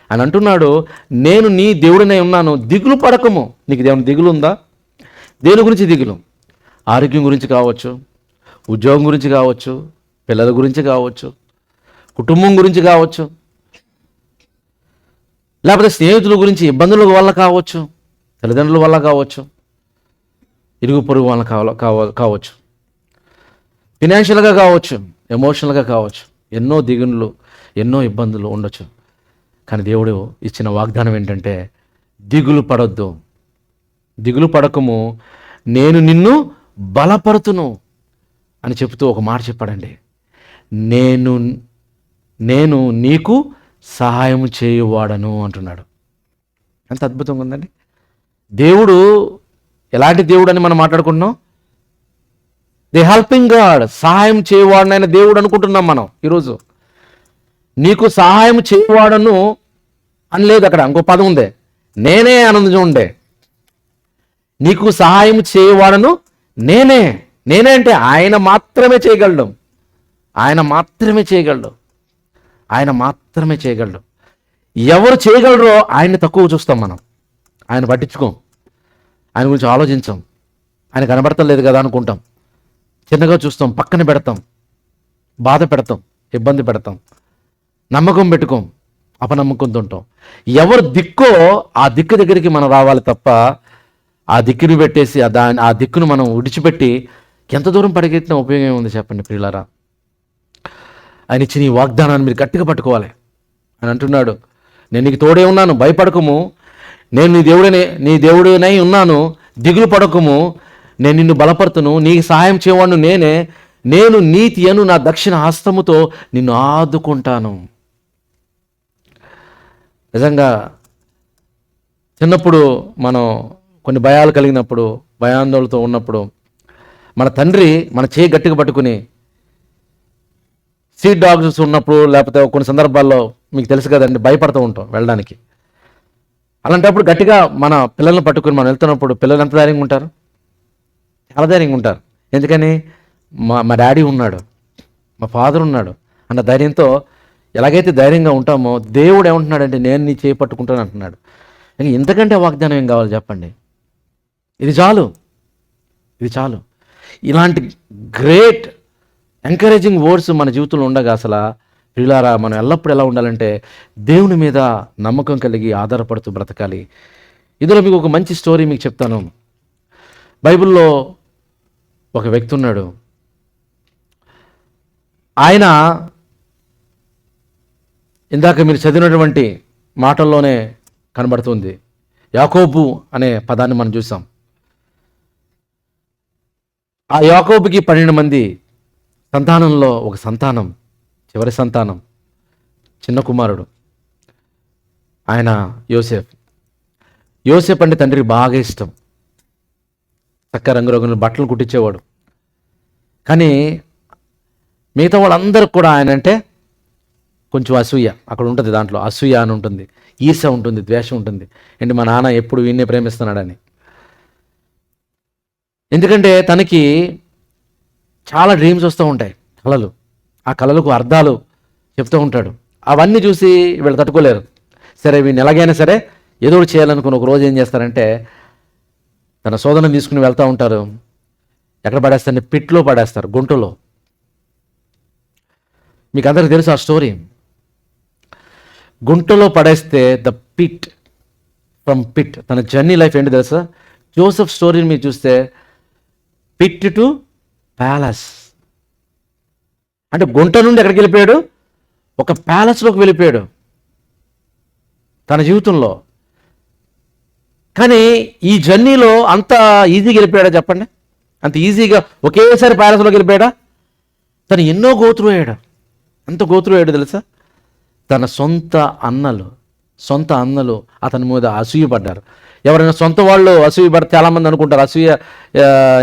ఆయన అంటున్నాడు, నేను నీ దేవుడినే ఉన్నాను, దిగులు పడకము. నీకు దేవుని దిగులు ఉందా? దేని గురించి దిగులు? ఆరోగ్యం గురించి కావచ్చు, ఉద్యోగం గురించి కావచ్చు, పిల్లల గురించి కావచ్చు, కుటుంబం గురించి కావచ్చు, లేకపోతే స్నేహితుల గురించి ఇబ్బందుల వల్ల కావచ్చు, తల్లిదండ్రుల వల్ల కావచ్చు, ఇరుగు పొరుగు వల్ల కావచ్చు, ఫినాన్షియల్గా కావచ్చు, ఎమోషనల్గా కావచ్చు. ఎన్నో దిగులు, ఎన్నో ఇబ్బందులు ఉండొచ్చు. కానీ దేవుడు ఇచ్చిన వాగ్దానం ఏంటంటే, దిగులు పడొద్దు, దిగులు పడకము, నేను నిన్ను బలపరుతును అని చెప్తూ ఒక మాట చెప్పాడండి. నేను నీకు సహాయం చేయువాడను అంటున్నాడు. ఎంత అద్భుతంగా ఉందండి. దేవుడు ఎలాంటి దేవుడు అని మనం మాట్లాడుకుంటున్నాం? ది హెల్పింగ్ గాడ్, సహాయం చేయవాడనైన దేవుడు అనుకుంటున్నాం మనం ఈరోజు. నీకు సహాయం చేయవాడను అని లేదు అక్కడ, ఇంకో పదం ఉందే, నేనే ఆనందం ఉండే. నీకు సహాయం చేయవాడను నేనే. నేనే అంటే ఆయన మాత్రమే చేయగలడు. ఆయన మాత్రమే చేయగలడు. ఎవరు చేయగలరో ఆయన్ని తక్కువ చూస్తాం మనం. ఆయన పట్టించుకోం, ఆయన గురించి ఆలోచించాం. ఆయన కనబడతలేదు కదా అనుకుంటాం, చిన్నగా చూస్తాం, పక్కన పెడతాం, బాధ పెడతాం, ఇబ్బంది పెడతాం, నమ్మకం పెట్టుకోం, అపనమ్మకంతో ఉంటాం. ఎవరు దిక్కో ఆ దిక్కు దగ్గరికి మనం రావాలి తప్ప ఆ దిక్కుని పెట్టేసి ఆ దిక్కును మనం విడిచిపెట్టి ఎంత దూరం పరిగెత్తిన ఉపయోగం ఉంది చెప్పండి ప్రియులారా? ఆయన ఇచ్చిన ఈ వాగ్దానాన్ని మీరు గట్టిగా పట్టుకోవాలి. అని అంటున్నాడు, నేను నీకు తోడే ఉన్నాను, భయపడకము, నేను నీ దేవుడినై ఉన్నాను, దిగులు పడకము, నేను నిన్ను బలపరుతును, నీకు సహాయం చేయవాడు నేనే, నేను నీతి అను నా దక్షిణ హస్తముతో నిన్ను ఆదుకుంటాను. నిజంగా చిన్నప్పుడు మనం కొన్ని భయాలు కలిగినప్పుడు, భయాందోళనతో ఉన్నప్పుడు మన తండ్రి మన చేయి గట్టిగా పట్టుకుని, సీట్ డాగ్స్ ఉన్నప్పుడు లేకపోతే కొన్ని సందర్భాల్లో మీకు తెలుసు కదండి, భయపడుతూ ఉంటాం వెళ్ళడానికి. అలాంటప్పుడు గట్టిగా మన పిల్లల్ని పట్టుకుని మనం వెళ్తున్నప్పుడు పిల్లలు ఎంత ధైర్యంగా ఉంటారు? చాలా ధైర్యంగా ఉంటారు. ఎందుకని? మా డాడీ ఉన్నాడు, మా ఫాదర్ ఉన్నాడు అన్న ధైర్యంతో ఎలాగైతే ధైర్యంగా ఉంటామో, దేవుడు ఏమంటున్నాడంటే నేను నీ చేయి పట్టుకుంటాను అంటున్నాడు. ఇంకా ఇంతకంటే వాగ్దానం ఏం కావాలి చెప్పండి? ఇది చాలు. ఇలాంటి గ్రేట్ ఎంకరేజింగ్ వర్డ్స్ మన జీవితంలో ఉండగా అసలు ప్రియులారా, మనం ఎల్లప్పుడూ ఎలా ఉండాలంటే దేవుని మీద నమ్మకం కలిగి ఆధారపడుతూ బ్రతకాలి. ఇందులో మీకు ఒక మంచి స్టోరీ మీకు చెప్తాను. బైబిల్లో ఒక వ్యక్తి ఉన్నాడు. ఆయన ఇందాక మీరు చదివినటువంటి మాటల్లోనే కనబడుతుంది. యాకోబు అనే పదాన్ని మనం చూసాం. ఆ యాకోబుకి 12 మంది సంతానంలో ఒక సంతానం, చివరి సంతానం, చిన్న కుమారుడు, ఆయన యోసేపు అంటే తండ్రికి బాగా ఇష్టం. చక్క రంగురంగుల బట్టలు కుట్టించేవాడు. కానీ మిగతా వాళ్ళందరూ కూడా ఆయన అంటే కొంచెం అసూయ అక్కడ ఉంటుంది, దాంట్లో అసూయ అని ఉంటుంది, ఈర్ష ఉంటుంది, ద్వేషం ఉంటుంది. ఏంటి మా నాన్న ఎప్పుడు వీణ్ణే ప్రేమిస్తున్నాడని. ఎందుకంటే తనకి చాలా డ్రీమ్స్ వస్తూ ఉంటాయి, కళలు. ఆ కళలకు అర్థాలు చెప్తూ ఉంటాడు. అవన్నీ చూసి వీళ్ళు తట్టుకోలేరు. సరే వీడిని ఎలాగైనా సరే ఏదో ఒకటి చేయాలనుకుని ఒక రోజు ఏం చేస్తారంటే తన సోదరుని తీసుకుని వెళ్తూ ఉంటారు. ఎక్కడ పడేస్తారని పిట్లో పడేస్తారు, గుంటలో. మీకు అందరికీ తెలుసు ఆ స్టోరీ. గుంటలో పడేస్తే ద పిట్ ఫ్రమ్ పిట్, తన జర్నీ లైఫ్ ఏంటి తెలుసా? జోసెఫ్ స్టోరీని మీరు చూస్తే పిట్ టు ప్యాలెస్, అంటే గుంట నుండి ఎక్కడికి వెళ్ళిపోయాడు? ఒక ప్యాలెస్లోకి వెళ్ళిపోయాడు తన జీవితంలో. కానీ ఈ జర్నీలో అంత ఈజీగా వెళ్ళిపోయాడా చెప్పండి? అంత ఈజీగా ఒకేసారి ప్యాలెస్లోకి వెళ్ళిపోయాడా? తను ఎన్నో గోత్రు అయ్యాడు. ఎంత గోత్రు అయ్యాడు తెలుసా? తన సొంత అన్నలు అతని మీద అసూయపడ్డారు. ఎవరైనా సొంత వాళ్ళు అసూయ పడితే చాలామంది అనుకుంటారు అసూయ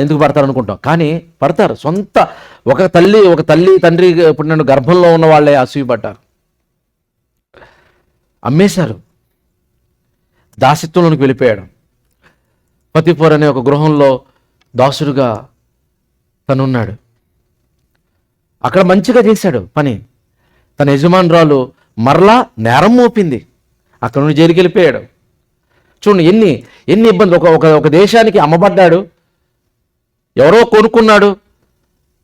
ఎందుకు పడతారు అనుకుంటాం, కానీ పడతారు. సొంత ఒక తల్లి తండ్రి పుట్టిన గర్భంలో ఉన్న వాళ్ళే అసూయపడ్డారు. అమ్మేశారు, దాసిత్వంలోనికి వెళ్ళిపోయాడు. పతిపోర్ అనే ఒక గృహంలో దాసుడుగా తనున్నాడు. అక్కడ మంచిగా చేశాడు పని. తన యజమానురాలు మరలా నేరం మోపింది, అక్కడ నుండి జైలుకి వెళ్ళిపోయాడు. చూడండి ఎన్ని ఇబ్బందులు. ఒక దేశానికి అమ్మబడ్డాడు, ఎవరో కొనుక్కున్నాడు.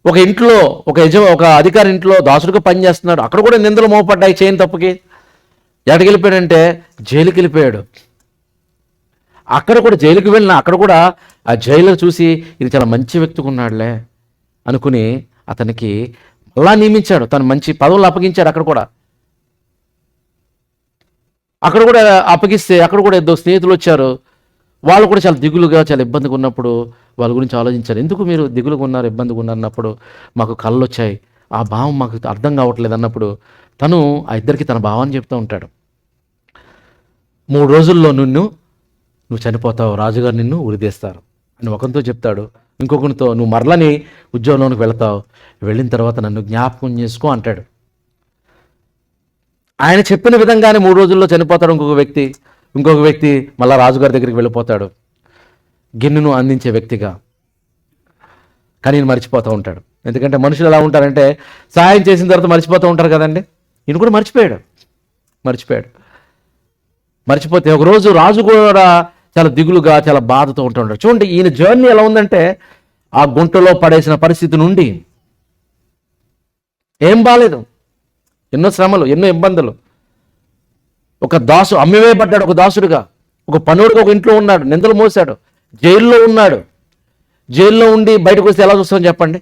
ఒక ఇంట్లో ఒక అధికారి ఇంట్లో దాసుడుగా పనిచేస్తున్నాడు. అక్కడ కూడా నిందలు మోపడ్డాయి చేయని తప్పుకి. ఎక్కడికి వెళ్ళిపోయాడంటే జైలుకి వెళ్ళిపోయాడు. అక్కడ కూడా జైలుకి వెళ్ళిన అక్కడ కూడా ఆ జైలు చూసి ఇది చాలా మంచి వ్యక్తిగా ఉన్నాడులే అనుకుని అతనికి అలా నియమించాడు, తను మంచి పదవులు అప్పగించాడు. అక్కడ కూడా అప్పగిస్తే అక్కడ కూడా ఇద్దరు స్నేహితులు వచ్చారు. వాళ్ళు కూడా చాలా దిగులుగా చాలా ఇబ్బందిగా ఉన్నప్పుడు వాళ్ళ గురించి ఆలోచించారు. ఎందుకు మీరు దిగులుగా ఉన్నారు, ఇబ్బందిగా ఉన్నారు అన్నప్పుడు మాకు కళ్ళు వచ్చాయి, ఆ భావం మాకు అర్థం కావట్లేదు అన్నప్పుడు తను ఆ ఇద్దరికి తన భావాన్ని చెప్తూ ఉంటాడు. 3 రోజుల్లో నువ్వు చనిపోతావు, రాజుగారు నిన్ను ఉరిదేస్తారు అని ఒకరితో చెప్తాడు. ఇంకొకరితో నువ్వు మరలని ఉద్యోగంలోనికి వెళతావు, వెళ్ళిన తర్వాత నన్ను జ్ఞాపకం చేసుకో అంటాడు. ఆయన చెప్పిన విధంగానే 3 రోజుల్లో చనిపోతాడు. ఇంకొక వ్యక్తి మళ్ళా రాజుగారి దగ్గరికి వెళ్ళిపోతాడు, గిన్నెను అందించే వ్యక్తిగా. కానీ ఈయన మర్చిపోతూ ఉంటాడు. ఎందుకంటే మనుషులు ఎలా ఉంటారంటే సహాయం చేసిన తర్వాత మర్చిపోతూ ఉంటారు కదండి. ఈయన కూడా మర్చిపోతే ఒకరోజు రాజు కూడా చాలా దిగులుగా చాలా బాధతో ఉంటూ ఉంటాడు. చూడండి ఈయన జర్నీ ఎలా ఉందంటే ఆ గుంటలో పడేసిన పరిస్థితి నుండి ఏం బాలేదు, ఎన్నో శ్రమలు, ఎన్నో ఇబ్బందులు. అమ్మివేయబడ్డాడు ఒక దాసుడుగా, ఒక పనుడుగా ఒక ఇంట్లో ఉన్నాడు, నిందలు మోసాడు, జైల్లో ఉన్నాడు. జైల్లో ఉండి బయటకు వస్తే ఎలా చూస్తాం చెప్పండి?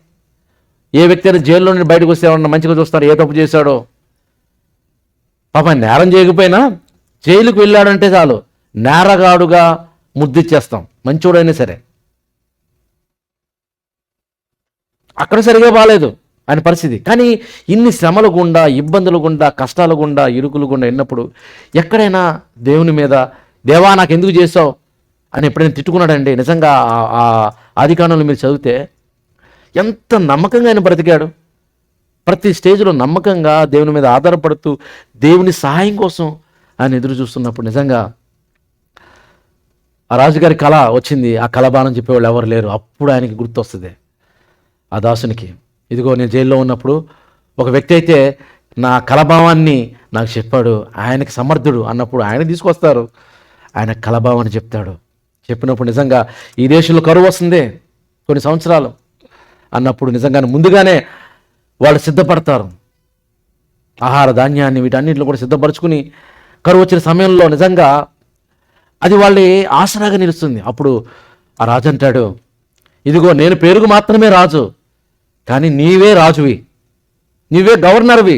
ఏ వ్యక్తి అయినా జైల్లో నుండి బయటకు వస్తే ఏమన్నా మంచిగా చూస్తారు? ఏ తప్పు చేశాడో పాపం నేరం చేయకపోయినా జైలుకు వెళ్ళాడంటే చాలు నేరగాడుగా ముద్దిచ్చేస్తాం, మంచోడైనా సరే. అక్కడ సరిగా బాలేదు ఆయన పరిస్థితి. కానీ ఇన్ని శ్రమల గుండా, ఇబ్బందుల గుండా, కష్టాల గుండా, ఇరుకులు గుండా వెళ్ళినప్పుడు ఎక్కడైనా దేవుని మీద దేవా నాకు ఎందుకు చేసావు అని ఎప్పుడైనా తిట్టుకున్నాడండి? నిజంగా ఆ ఆదికాండంలో మీరు చదివితే ఎంత నమ్మకంగా ఆయన బ్రతికాడు. ప్రతి స్టేజ్లో నమ్మకంగా దేవుని మీద ఆధారపడుతూ దేవుని సహాయం కోసం ఆయన ఎదురు చూస్తున్నప్పుడు నిజంగా ఆ రాజుగారి కళ వచ్చింది. ఆ కళబానం చెప్పేవాళ్ళు ఎవరు లేరు. అప్పుడు ఆయనకి గుర్తొస్తుంది ఆ దాసునికి, ఇదిగో నేను జైల్లో ఉన్నప్పుడు ఒక వ్యక్తి అయితే నా కళభావాన్ని నాకు చెప్పాడు, ఆయనకి సమర్థుడు అన్నప్పుడు ఆయన తీసుకొస్తారు, ఆయన కళభావాన్ని చెప్తాడు. చెప్పినప్పుడు నిజంగా ఈ దేశంలో కరువు వస్తుంది కొన్ని సంవత్సరాలు అన్నప్పుడు నిజంగానే ముందుగానే వాళ్ళు సిద్ధపడతారు. ఆహార ధాన్యాన్ని వీటన్నిటిలో కూడా సిద్ధపరచుకుని కరువు వచ్చిన సమయంలో నిజంగా అది వాళ్ళ ఆసరాగా నిలుస్తుంది. అప్పుడు ఆ రాజు అంటాడు, ఇదిగో నేను పేరుకు మాత్రమే రాజు, కానీ నీవే రాజువి, నీవే గవర్నర్వి,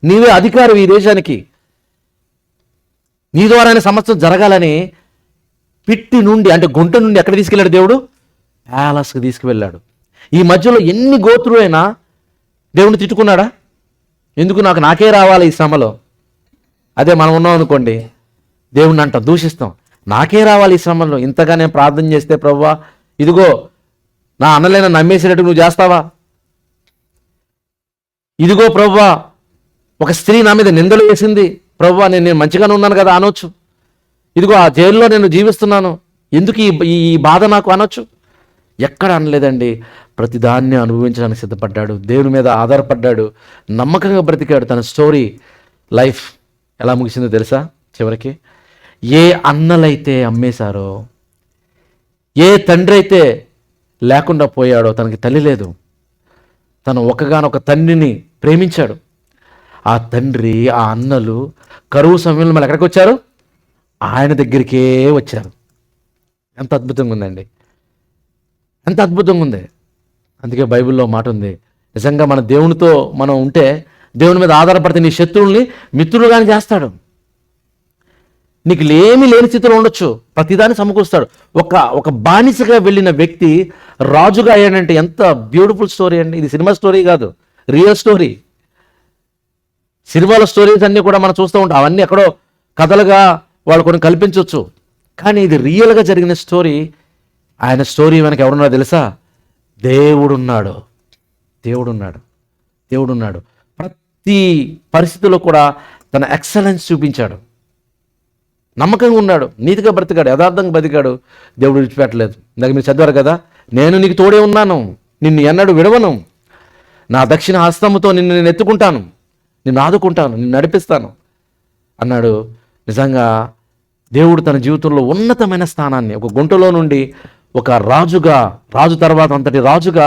నీవే అధికారివి ఈ దేశానికి. నీ ద్వారానే సమస్తం జరగాలని పిట్టి నుండి అంటే గుంట నుండి ఎక్కడ తీసుకెళ్ళాడు దేవుడు? ప్యాలెస్కి తీసుకువెళ్ళాడు. ఈ మధ్యలో ఎన్ని గోత్రులైనా దేవుని తిట్టుకున్నాడా? ఎందుకు నాకే రావాలి ఈ శ్రమలో? అదే మనం ఉన్నాం అనుకోండి, దేవుణ్ణి అంటాం, దూషిస్తాం, నాకే రావాలి ఈ శ్రమలో. ఇంతగా నేను ప్రార్థన చేస్తే ప్రభువా ఇదిగో నా అన్నలైనా నమ్మేసేటట్టు నువ్వు చేస్తావా? ఇదిగో ప్రభువా ఒక స్త్రీ నా మీద నిందలు వేసింది, ప్రభువా నేను మంచిగానే ఉన్నాను కదా అనొచ్చు. ఇదిగో ఆ జైల్లో నేను జీవిస్తున్నాను, ఎందుకు ఈ బాధ నాకు అనొచ్చు. ఎక్కడ అనలేదండి. ప్రతిదాన్ని అనుభవించడానికి సిద్ధపడ్డాడు, దేవుని మీద ఆధారపడ్డాడు, నమ్మకంగా బ్రతికాడు. తన స్టోరీ లైఫ్ ఎలా ముగిసిందో తెలుసా? చివరికి ఏ అన్నలైతే అమ్మేశారో, ఏ తండ్రి అయితే లేకుండా పోయాడో, తనకి తల్లి లేదు, తను ఒకగానొక తండ్రిని ప్రేమించాడు. ఆ తండ్రి, ఆ అన్నలు కరువు సమయంలో మళ్ళీ ఎక్కడికి వచ్చారు? ఆయన దగ్గరికే వచ్చారు. ఎంత అద్భుతంగా ఉందండి, ఎంత అద్భుతంగా ఉంది. అందుకే బైబిల్లో మాట ఉంది, నిజంగా మన దేవునితో మనం ఉంటే, దేవుని మీద ఆధారపడితే నీ శత్రువుల్ని మిత్రులుగానే చేస్తాడు. నీకు ఏమీ లేని స్థితిలో ఉండొచ్చు, ప్రతిదాన్ని సమకూరుస్తాడు. ఒక బానిసగా వెళ్ళిన వ్యక్తి రాజుగా అయ్యాడంటే ఎంత బ్యూటిఫుల్ స్టోరీ అండి. ఇది సినిమా స్టోరీ కాదు, రియల్ స్టోరీ. సినిమాల స్టోరీస్ అన్నీ కూడా మనం చూస్తూ ఉంటాం, అవన్నీ ఎక్కడో కథలుగా వాళ్ళు కొన్ని కల్పించవచ్చు, కానీ ఇది రియల్గా జరిగిన స్టోరీ. ఆయన స్టోరీ వెనక ఎవరున్నారో తెలుసా? దేవుడున్నాడు, దేవుడున్నాడు, దేవుడున్నాడు. ప్రతి పరిస్థితిలో కూడా తన ఎక్సలెన్స్ చూపించాడు. నమ్మకంగా ఉన్నాడు, నీతిగా బ్రతికాడు, యథార్థంగా బ్రతికాడు. దేవుడు విడిచిపెట్టలేదు. ఇందాక మీరు చదివారు కదా, నేను నీకు తోడే ఉన్నాను, నిన్ను ఎన్నడూ విడవను, నా దక్షిణ హస్తముతో నేను ఎత్తుకుంటాను, నిన్ను ఆదుకుంటాను, నిన్ను నడిపిస్తాను అన్నాడు. నిజంగా దేవుడు తన జీవితంలో ఉన్నతమైన స్థానాన్ని, ఒక గుంటలో నుండి ఒక రాజుగా, రాజు తర్వాత అంతటి రాజుగా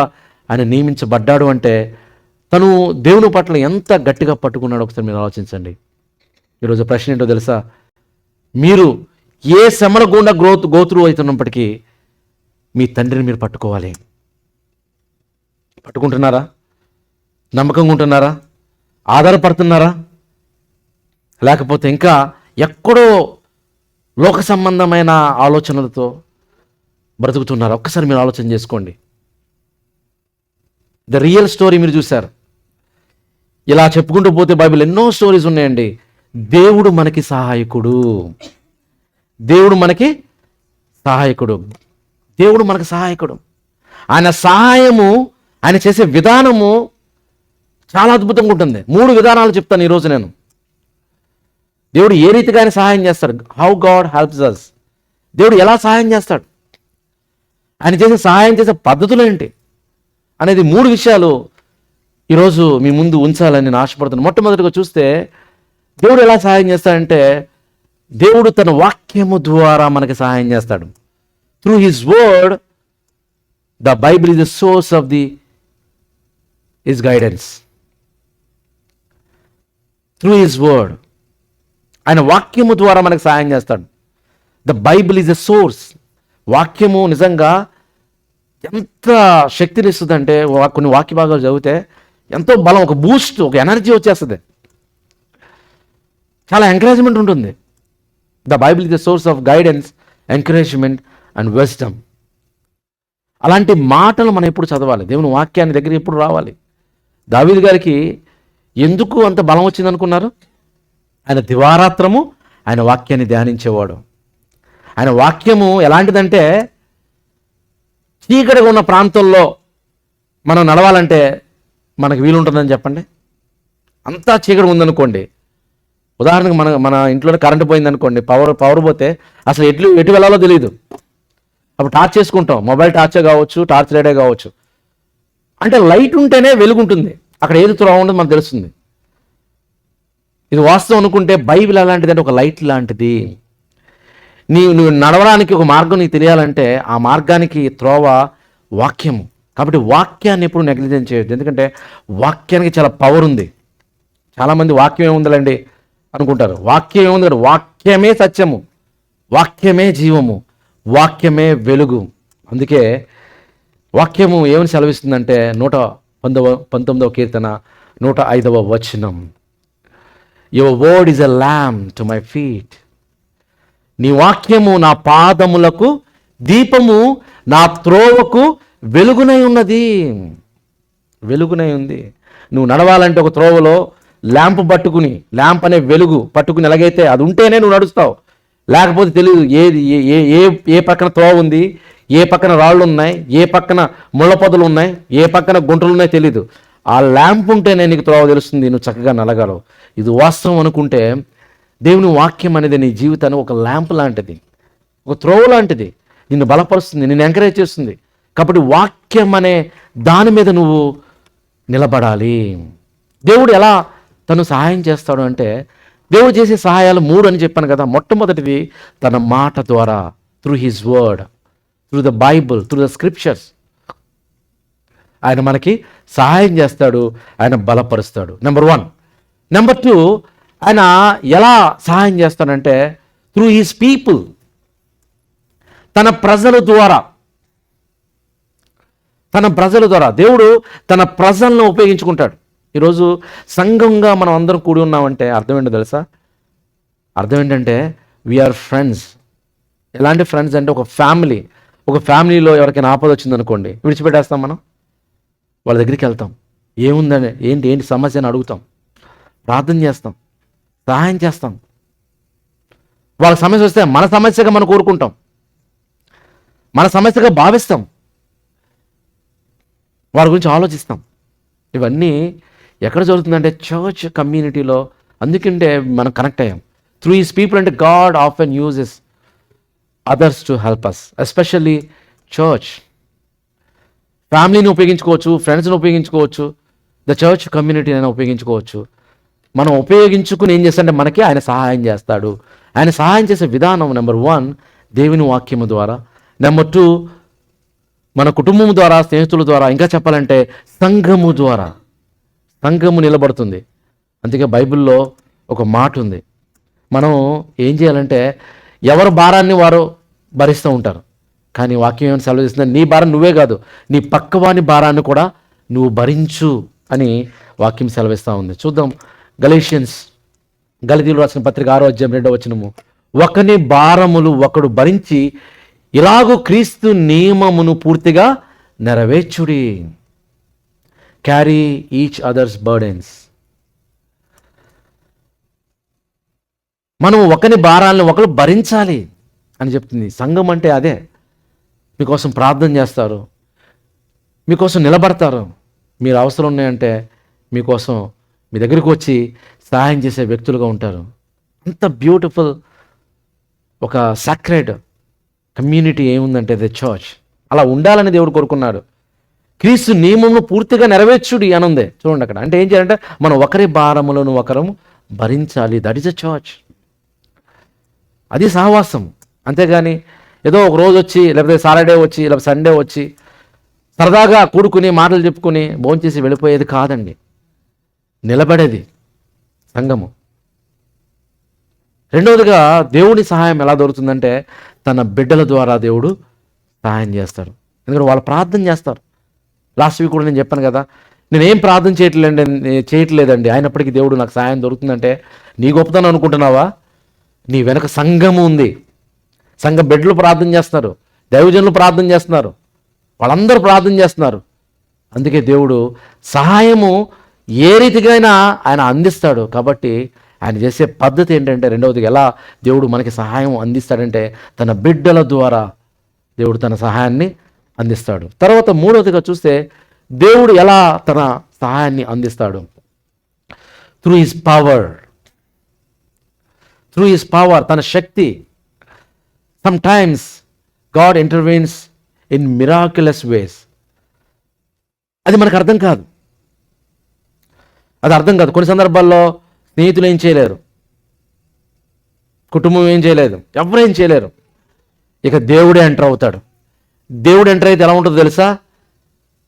ఆయన నియమించబడ్డాడు. అంటే తను దేవుని పట్ల ఎంత గట్టిగా పట్టుకున్నాడో ఒకసారి మీరు ఆలోచించండి. ఈరోజు ప్రశ్న ఏంటో తెలుసా? మీరు ఏ శ్రమల గుండా గోతురు అవుతున్నప్పటికీ మీ తండ్రిని మీరు పట్టుకోవాలి. పట్టుకుంటున్నారా? నమ్మకంగా ఉంటున్నారా? ఆధారపడుతున్నారా? లేకపోతే ఇంకా ఎక్కడో లోక సంబంధమైన ఆలోచనలతో బ్రతుకుతున్నారా? ఒక్కసారి మీరు ఆలోచన చేసుకోండి. ద రియల్ స్టోరీ మీరు చూశారు. ఇలా చెప్పుకుంటూ పోతే బైబిల్ ఎన్నో స్టోరీస్ ఉన్నాయండి. దేవుడు మనకి సహాయకుడు, దేవుడు మనకి సహాయకుడు, దేవుడు మనకి సహాయకుడు. ఆయన సహాయము, ఆయన చేసే విధానము చాలా అద్భుతంగా ఉంటుంది. 3 విధానాలు చెప్తాను ఈరోజు నేను. దేవుడు ఏ రీతిగా ఆయన సహాయం చేస్తాడు, హౌ గాడ్ హెల్ప్స్ అస్. దేవుడు ఎలా సహాయం చేస్తాడు, ఆయన చేసే సహాయం చేసే పద్ధతులు ఏంటి అనేది 3 విషయాలు ఈరోజు మీ ముందు ఉంచాలని నేను ఆశపడుతున్నాను. మొట్టమొదటిగా చూస్తే దేవుడు ఎలా సహాయం చేస్తాడంటే, దేవుడు తన వాక్యము ద్వారా మనకి సహాయం చేస్తాడు. Through his word the Bible is the source of his guidance. Through his word, ఆయన వాక్యము ద్వారా మనకు సహాయం చేస్తాడు. The Bible is the source. వాక్యము నిజంగా ఎంత శక్తిని ఇస్తుందంటే, కొన్ని వాక్య భాగాలు చదివితే ఎంతో బలం, ఒక బూస్ట్, ఒక ఎనర్జీ వచ్చేస్తుంది, చాలా ఎంకరేజ్మెంట్ ఉంటుంది. The Bible is the source of guidance, encouragement and wisdom. అలాంటి మాటలు మనం ఎప్పుడు చదవాలి, దేవుని వాక్యాన్ని దగ్గర ఎప్పుడు రావాలి. దావీదు గారికి ఎందుకు అంత బలం వచ్చింది అనుకున్నారు? ఆయన దివారాత్రము ఆయన వాక్యాన్ని ధ్యానించేవాడు. ఆయన వాక్యము ఎలాంటిదంటే, చీకటిగా ఉన్న ప్రాంతంలో మనం నడవాలంటే మనకు వీలుంటుందని చెప్పండి. అంతా చీకటి ఉందనుకోండి, ఉదాహరణకు మన ఇంట్లో కరెంటు పోయిందనుకోండి, పవర్ పోతే అసలు ఎటు వెళ్ళాలో తెలియదు. అప్పుడు టార్చ్ చేసుకుంటాం, మొబైల్ టార్చే కావచ్చు, టార్చ్ లైటే కావచ్చు. అంటే లైట్ ఉంటేనే వెలుగుంటుంది, అక్కడ ఏది త్రోవ ఉండదు మనకు తెలుస్తుంది. ఇది వాస్తవం అనుకుంటే బైబిల్ అలాంటిది, అంటే ఒక లైట్ లాంటిది. నువ్వు నడవడానికి ఒక మార్గం నీకు తెలియాలంటే ఆ మార్గానికి త్రోవ వాక్యము. కాబట్టి వాక్యాన్ని ఎప్పుడు నెగ్లిజెన్స్ చేయొద్దు, ఎందుకంటే వాక్యానికి చాలా పవర్ ఉంది. చాలామంది వాక్యం ఏముందండి అనుకుంటారు. వాక్యం ఏముంది? వాక్యమే సత్యము, వాక్యమే జీవము, వాక్యమే వెలుగు. అందుకే వాక్యము ఏమని సెలవిస్తుందంటే 119వ కీర్తన 105వ వచనం, your word is a lamp to my feet. నీ వాక్యము నా పాదములకు దీపము, నా త్రోవకు వెలుగునై ఉన్నది. వెలుగునై ఉంది. నువ్వు నడవాలంటే ఒక త్రోవలో ల్యాంప్ పట్టుకుని, ల్యాంప్ అనే వెలుగు పట్టుకుని ఎలాగైతే అది ఉంటేనే నువ్వు నడుస్తావు, లేకపోతే తెలియదు ఏది ఏ పక్కన త్రోవ ఉంది, ఏ పక్కన రాళ్ళు ఉన్నాయి, ఏ పక్కన ముళ్ళ పొదలు ఉన్నాయి, ఏ పక్కన గుంటలు ఉన్నాయి తెలియదు. ఆ ల్యాంప్ ఉంటేనే నీకు త్రోవ తెలుస్తుంది, నువ్వు చక్కగా నడగలవు. ఇది వాస్తవం అనుకుంటే దేవుని వాక్యం అనేది నీ జీవితానికి ఒక ల్యాంప్ లాంటిది, ఒక త్రోవ లాంటిది. నిన్ను బలపరుస్తుంది, నిన్ను ఎంకరేజ్ చేస్తుంది. కాబట్టి వాక్యం అనే దాని మీద నువ్వు నిలబడాలి. దేవుడు ఎలా తను సహాయం చేస్తాడు అంటే, దేవుడు చేసే సహాయాలు 3 అని చెప్పాను కదా. మొట్టమొదటిది తన మాట ద్వారా, through his word, through the Bible, through the scriptures ఆయన మనకి సహాయం చేస్తాడు, ఆయన బలపరుస్తాడు. నెంబర్ 1. నెంబర్ 2, ఆయన ఎలా సహాయం చేస్తాడంటే త్రూ హిజ్ పీపుల్, తన ప్రజల ద్వారా. దేవుడు తన ప్రజలను ఉపయోగించుకుంటాడు. ఈరోజు సంఘంగా మనం అందరం కూడి ఉన్నామంటే అర్థం ఏంటో తెలుసా? అర్థం ఏంటంటే వీఆర్ ఫ్రెండ్స్. ఎలాంటి ఫ్రెండ్స్ అంటే ఒక ఫ్యామిలీలో ఎవరికైనా ఆపద వచ్చిందనుకోండి, విడిచిపెట్టేస్తాం మనం, వాళ్ళ దగ్గరికి వెళ్తాం. ఏముందని, ఏంటి సమస్య అని అడుగుతాం, ప్రార్థన చేస్తాం, సహాయం చేస్తాం. వాళ్ళ సమస్య వస్తే మన సమస్యగా మనం కోరుకుంటాం, మన సమస్యగా భావిస్తాం, వారి గురించి ఆలోచిస్తాం. ఇవన్నీ ఎక్కడ జరుగుతుందంటే చర్చ్ కమ్యూనిటీలో. అందుకంటే మనం కనెక్ట్ అయ్యాం. త్రూ హిస్ పీపుల్ అంటే God often uses others to help us, especially church. ఫ్యామిలీని ఉపయోగించుకోవచ్చు, ఫ్రెండ్స్ని ఉపయోగించుకోవచ్చు, ద చర్చ్ కమ్యూనిటీ అయినా ఉపయోగించుకోవచ్చు. మనం ఉపయోగించుకుని ఏం చేస్తాడంటే మనకి ఆయన సహాయం చేస్తాడు. ఆయన సహాయం చేసే విధానం నెంబర్ 1 దేవుని వాక్యము ద్వారా, నెంబర్ 2 మన కుటుంబం ద్వారా, స్నేహితుల ద్వారా, ఇంకా చెప్పాలంటే సంఘము ద్వారా. సంఘము నిలబడుతుంది. అందుకే బైబిల్లో ఒక మాట ఉంది, మనం ఏం చేయాలంటే ఎవరి భారాన్ని వారు భరిస్తూ ఉంటారు. కానీ వాక్యం ఏమైనా సెలవుస్తుంది, నీ భారం నువ్వే కాదు, నీ పక్కవాని భారాన్ని కూడా నువ్వు భరించు అని వాక్యం సెలవిస్తూ ఉంది. చూద్దాం, గలతీయులు రాసిన పత్రిక 6వ అధ్యాయం 2వ వచనము. ఒకని భారములు ఒకడు భరించి ఇలాగూ క్రీస్తు నియమమును పూర్తిగా నెరవేర్చుడి. Carry each other's burdens. మనం ఒకని భారాలను ఒకరు భరించాలి అని చెప్తుంది. సంఘం అంటే అదే. మీకోసం ప్రార్థన చేస్తారు, మీకోసం నిలబడతారు. మీరు అవసరం ఉన్నాయంటే మీకోసం మీ దగ్గరికి వచ్చి సహాయం చేసే వ్యక్తులుగా ఉంటారు. అంత బ్యూటిఫుల్ ఒక సాక్రెడ్ కమ్యూనిటీ ఏముందంటే ద చర్చ్. అలా ఉండాలని దేవుడు కోరుకున్నాడు. క్రీస్తు నియమమును పూర్తిగా నెరవేర్చుడి అని ఉంది. చూడండి అక్కడ. అంటే ఏం చేయాలంటే మనం ఒకరి భారములను ఒకరము భరించాలి. That is a church. అది సహవాసం. అంతేగాని ఏదో ఒక రోజు వచ్చి, లేకపోతే సాటర్డే వచ్చి, లేకపోతే సండే వచ్చి సరదాగా కూడుకుని మాటలు చెప్పుకుని భోంచేసి వెళ్ళిపోయేది కాదండి. నిలబడేది సంఘము. రెండవదిగా దేవుని సహాయం ఎలా దొరుకుతుందంటే తన బిడ్డల ద్వారా దేవుడు సహాయం చేస్తాడు. ఎందుకంటే వాళ్ళు ప్రార్థన చేస్తారు. లాస్ట్ వీక్ కూడా నేను చెప్పాను కదా, నేనేం ప్రార్థన చేయట్లేదండి, అయినప్పటికీ దేవుడు నాకు సహాయం దొరుకుతుందంటే నీ గొప్పతనం అనుకుంటున్నావా? నీ వెనక సంఘము ఉంది. సంఘ బిడ్డలు ప్రార్థన చేస్తున్నారు, దైవజనులు ప్రార్థన చేస్తున్నారు, వాళ్ళందరూ ప్రార్థన చేస్తున్నారు. అందుకే దేవుడు సహాయము ఏ రీతిగా ఆయన అందిస్తాడు. కాబట్టి ఆయన చేసే పద్ధతి ఏంటంటే, రెండవదిగా ఎలా దేవుడు మనకి సహాయం అందిస్తాడంటే తన బిడ్డల ద్వారా దేవుడు తన సహాయాన్ని అందిస్తాడు. తర్వాత మూడవదిగా చూస్తే దేవుడు ఎలా తన సహాయాన్ని అందిస్తాడు? త్రూ హిస్ పవర్, తన శక్తి. Sometimes God intervenes in miraculous ways. అది మనకు అర్థం కాదు. కొన్ని సందర్భాల్లో స్నేహితులు ఏం చేయలేరు, కుటుంబం ఏం చేయలేదు, ఎవరు ఏం చేయలేరు. ఇక దేవుడే ఎంటర్ అవుతాడు. దేవుడు ఎంటర్ అయితే ఎలా ఉంటుందో తెలుసా?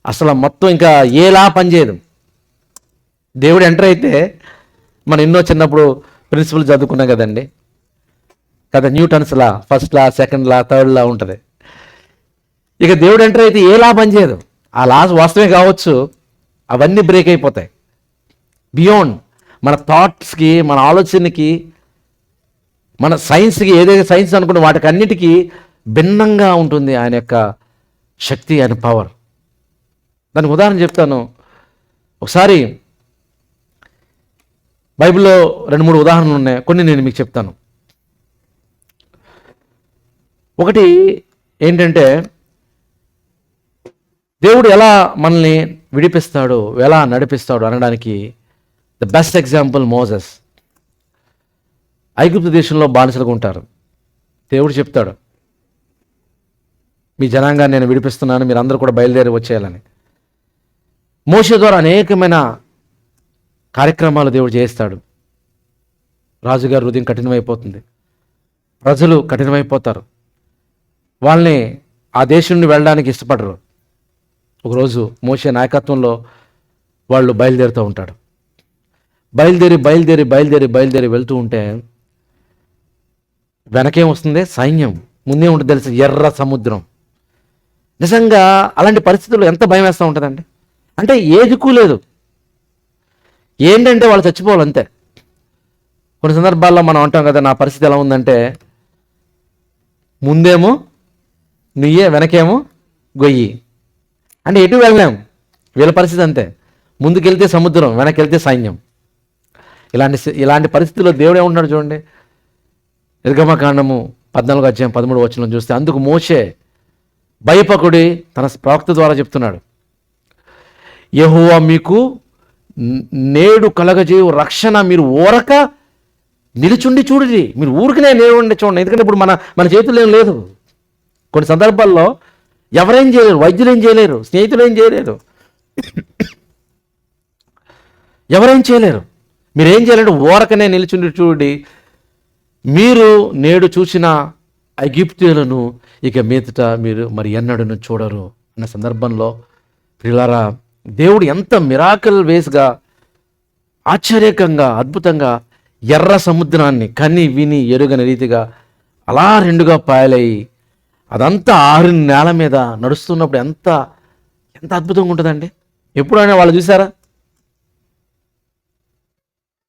అసలు మొత్తం ఇంకా ఏలా పనిచేయదు. దేవుడు ఎంటర్ అయితే మనం ఎన్నో చిన్నప్పుడు ప్రిన్సిపల్ చదువుకున్నాం కదండి, న్యూటన్స్ లా, ఫస్ట్ లా, సెకండ్ లా, థర్డ్ లా ఉంటుంది. ఇక దేవుడు ఎంటర్ అయితే ఏలా పనిచేయదు. ఆ లాస్ వాస్తవే కావచ్చు, అవన్నీ బ్రేక్ అయిపోతాయి. బియాండ్ మన థాట్స్కి, మన ఆలోచనకి, మన సైన్స్కి, ఏదైతే సైన్స్ అనుకున్న వాటికి అన్నిటికీ భిన్నంగా ఉంటుంది ఆయన యొక్క శక్తి, ఆయన పవర్. దానికి ఉదాహరణ చెప్తాను. ఒకసారి బైబిల్లో 2-3 ఉదాహరణలు ఉన్నాయి, కొన్ని నేను మీకు చెప్తాను. ఒకటి ఏంటంటే దేవుడు ఎలా మనల్ని విడిపిస్తాడు, ఎలా నడిపిస్తాడు అనడానికి ద బెస్ట్ ఎగ్జాంపుల్ మోసెస్. ఐగుప్తు దేశంలో బానిసలుగా ఉంటారు. దేవుడు చెప్తాడు, మీ జనాంగాన్ని నేను విడిపిస్తున్నాను, మీరు అందరూ కూడా బయలుదేరి వచ్చేయాలని. మోషే ద్వారా అనేకమైన కార్యక్రమాలు దేవుడు చేయిస్తాడు. రాజుగారి హృదయం కఠినమైపోతుంది, ప్రజలు కఠినమైపోతారు, వాళ్ళని ఆ దేశం నుండి వెళ్ళడానికి ఇష్టపడరు. ఒకరోజు మోషే నాయకత్వంలో వాళ్ళు బయలుదేరుతూ ఉంటాడు. బయలుదేరి వెళ్తూ ఉంటే వెనకేం వస్తుంది? సైన్యం. ముందే ఉంటుంది తెలుసు, ఎర్ర సముద్రం. నిజంగా అలాంటి పరిస్థితుల్లో ఎంత భయం వేస్తూ ఉంటుందండి. అంటే ఏ దిక్కు లేదు, ఏంటంటే వాళ్ళు చచ్చిపోవాలంతే. కొన్ని సందర్భాల్లో మనం అంటాం కదా, నా పరిస్థితి ఎలా ఉందంటే ముందేమో నుయ్యే, వెనకేమో గొయ్యి. అంటే ఎటు వెళ్ళలేం, వీళ్ళ పరిస్థితి అంతే. ముందుకెళ్తే సముద్రం, వెనకెళ్తే సైన్యం. ఇలాంటి పరిస్థితుల్లో దేవుడు ఏమంటున్నాడు చూడండి. నిర్గమకాండము 14:13 చూస్తే, అందుకు మోషే భయపకుడి తన ప్రవక్త ద్వారా చెప్తున్నాడు, యెహోవా మీకు నేడు కలగజేయు రక్షణ మీరు ఊరక నిలుచుండి చూడండి. మీరు ఊరికనే నిలవండి చూడండి, ఎందుకంటే ఇప్పుడు మన చేతుల్లో ఏం లేదు. కొన్ని సందర్భాల్లో ఎవరేం చేయలేరు, వైద్యులు ఏం చేయలేరు, స్నేహితులు ఏం చేయలేరు, ఎవరేం చేయలేరు. మీరేం చేయాలంటే ఊరకనే నిలుచుండి చూడండి, మీరు నేడు చూసిన ఐగుప్తీయులను ఇక మీదట మీరు మరి ఎన్నడూ చూడరు అన్న సందర్భంలో ప్రియులారా, దేవుడు ఎంత మిరాకిల్ వేస్గా, ఆశ్చర్యకంగా, అద్భుతంగా ఎర్ర సముద్రాన్ని కని విని ఎరుగని రీతిగా అలా రెండుగా పాయలయ్యి అదంతా 6 నేల మీద నడుస్తున్నప్పుడు ఎంత అద్భుతంగా ఉంటుందండి. ఎప్పుడైనా వాళ్ళు చూసారా?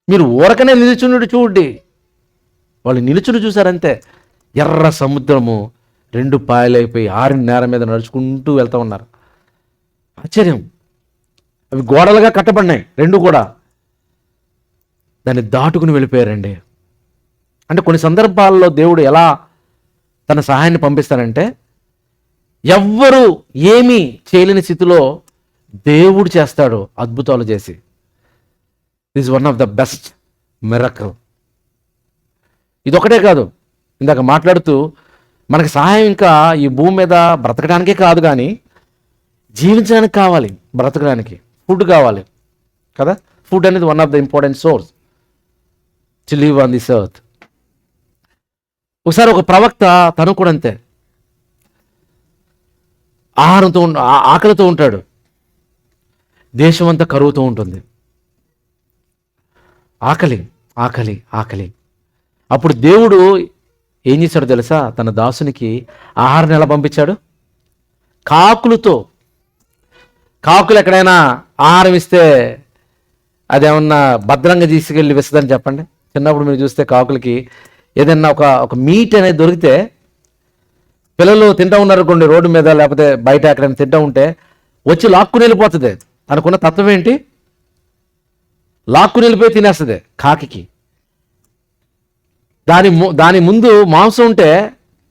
మీరు ఊరకనే నిలుచుండి చూడండి, వాళ్ళు నిలుచుని చూసారంతే. ఎర్ర సముద్రము 2 పాయలైపోయి 6 నేల మీద నడుచుకుంటూ వెళ్తూ ఉన్నారు. ఆశ్చర్యం. అవి గోడలుగా కట్టబడినాయి 2 కూడా, దాన్ని దాటుకుని వెళ్ళిపోయారండి. అంటే కొన్ని సందర్భాల్లో దేవుడు ఎలా తన సహాయాన్ని పంపిస్తానంటే, ఎవ్వరూ ఏమీ చేయలేని స్థితిలో దేవుడు చేస్తాడు అద్భుతాలు చేసి. This one of the best miracle. ఇదొకటే కాదు, ఇందాక మాట్లాడుతూ మనకి సహాయం ఇంకా ఈ భూమి మీద బ్రతకడానికే కాదు, కానీ జీవించడానికి కావాలి, బ్రతకడానికి ఫుడ్ కావాలి కదా. ఫుడ్ అనేది one of the important source to live on this earth. ఒకసారి ఒక ప్రవక్త తను కూడా అంతే, ఆహారంతో ఆకలితో ఉంటాడు, దేశం అంతా కరువుతూ ఉంటుంది. ఆకలి ఆకలి ఆకలి. అప్పుడు దేవుడు ఏం చేశాడు తెలుసా? తన దాసునికి ఆహారం ఎలా పంపించాడు? కాకులతో. కాకులు ఎక్కడైనా ఆహారం ఇస్తే అదేమన్నా భద్రంగా తీసుకెళ్ళి విస్తుందని చెప్పండి. చిన్నప్పుడు మీరు చూస్తే కాకులకి ఏదైనా ఒక మీట్ అనేది దొరికితే, పిల్లలు తింటూ ఉన్నారు కొన్ని రోడ్డు మీద లేకపోతే బయట ఎక్కడైనా తింటూ ఉంటే వచ్చి లాక్కుని వెళ్ళిపోతుంది. అనుకున్న తత్వం ఏంటి? లాక్కుని వెళ్ళిపోయి తినేస్తుంది కాకి. దాని ముందు మాంసం ఉంటే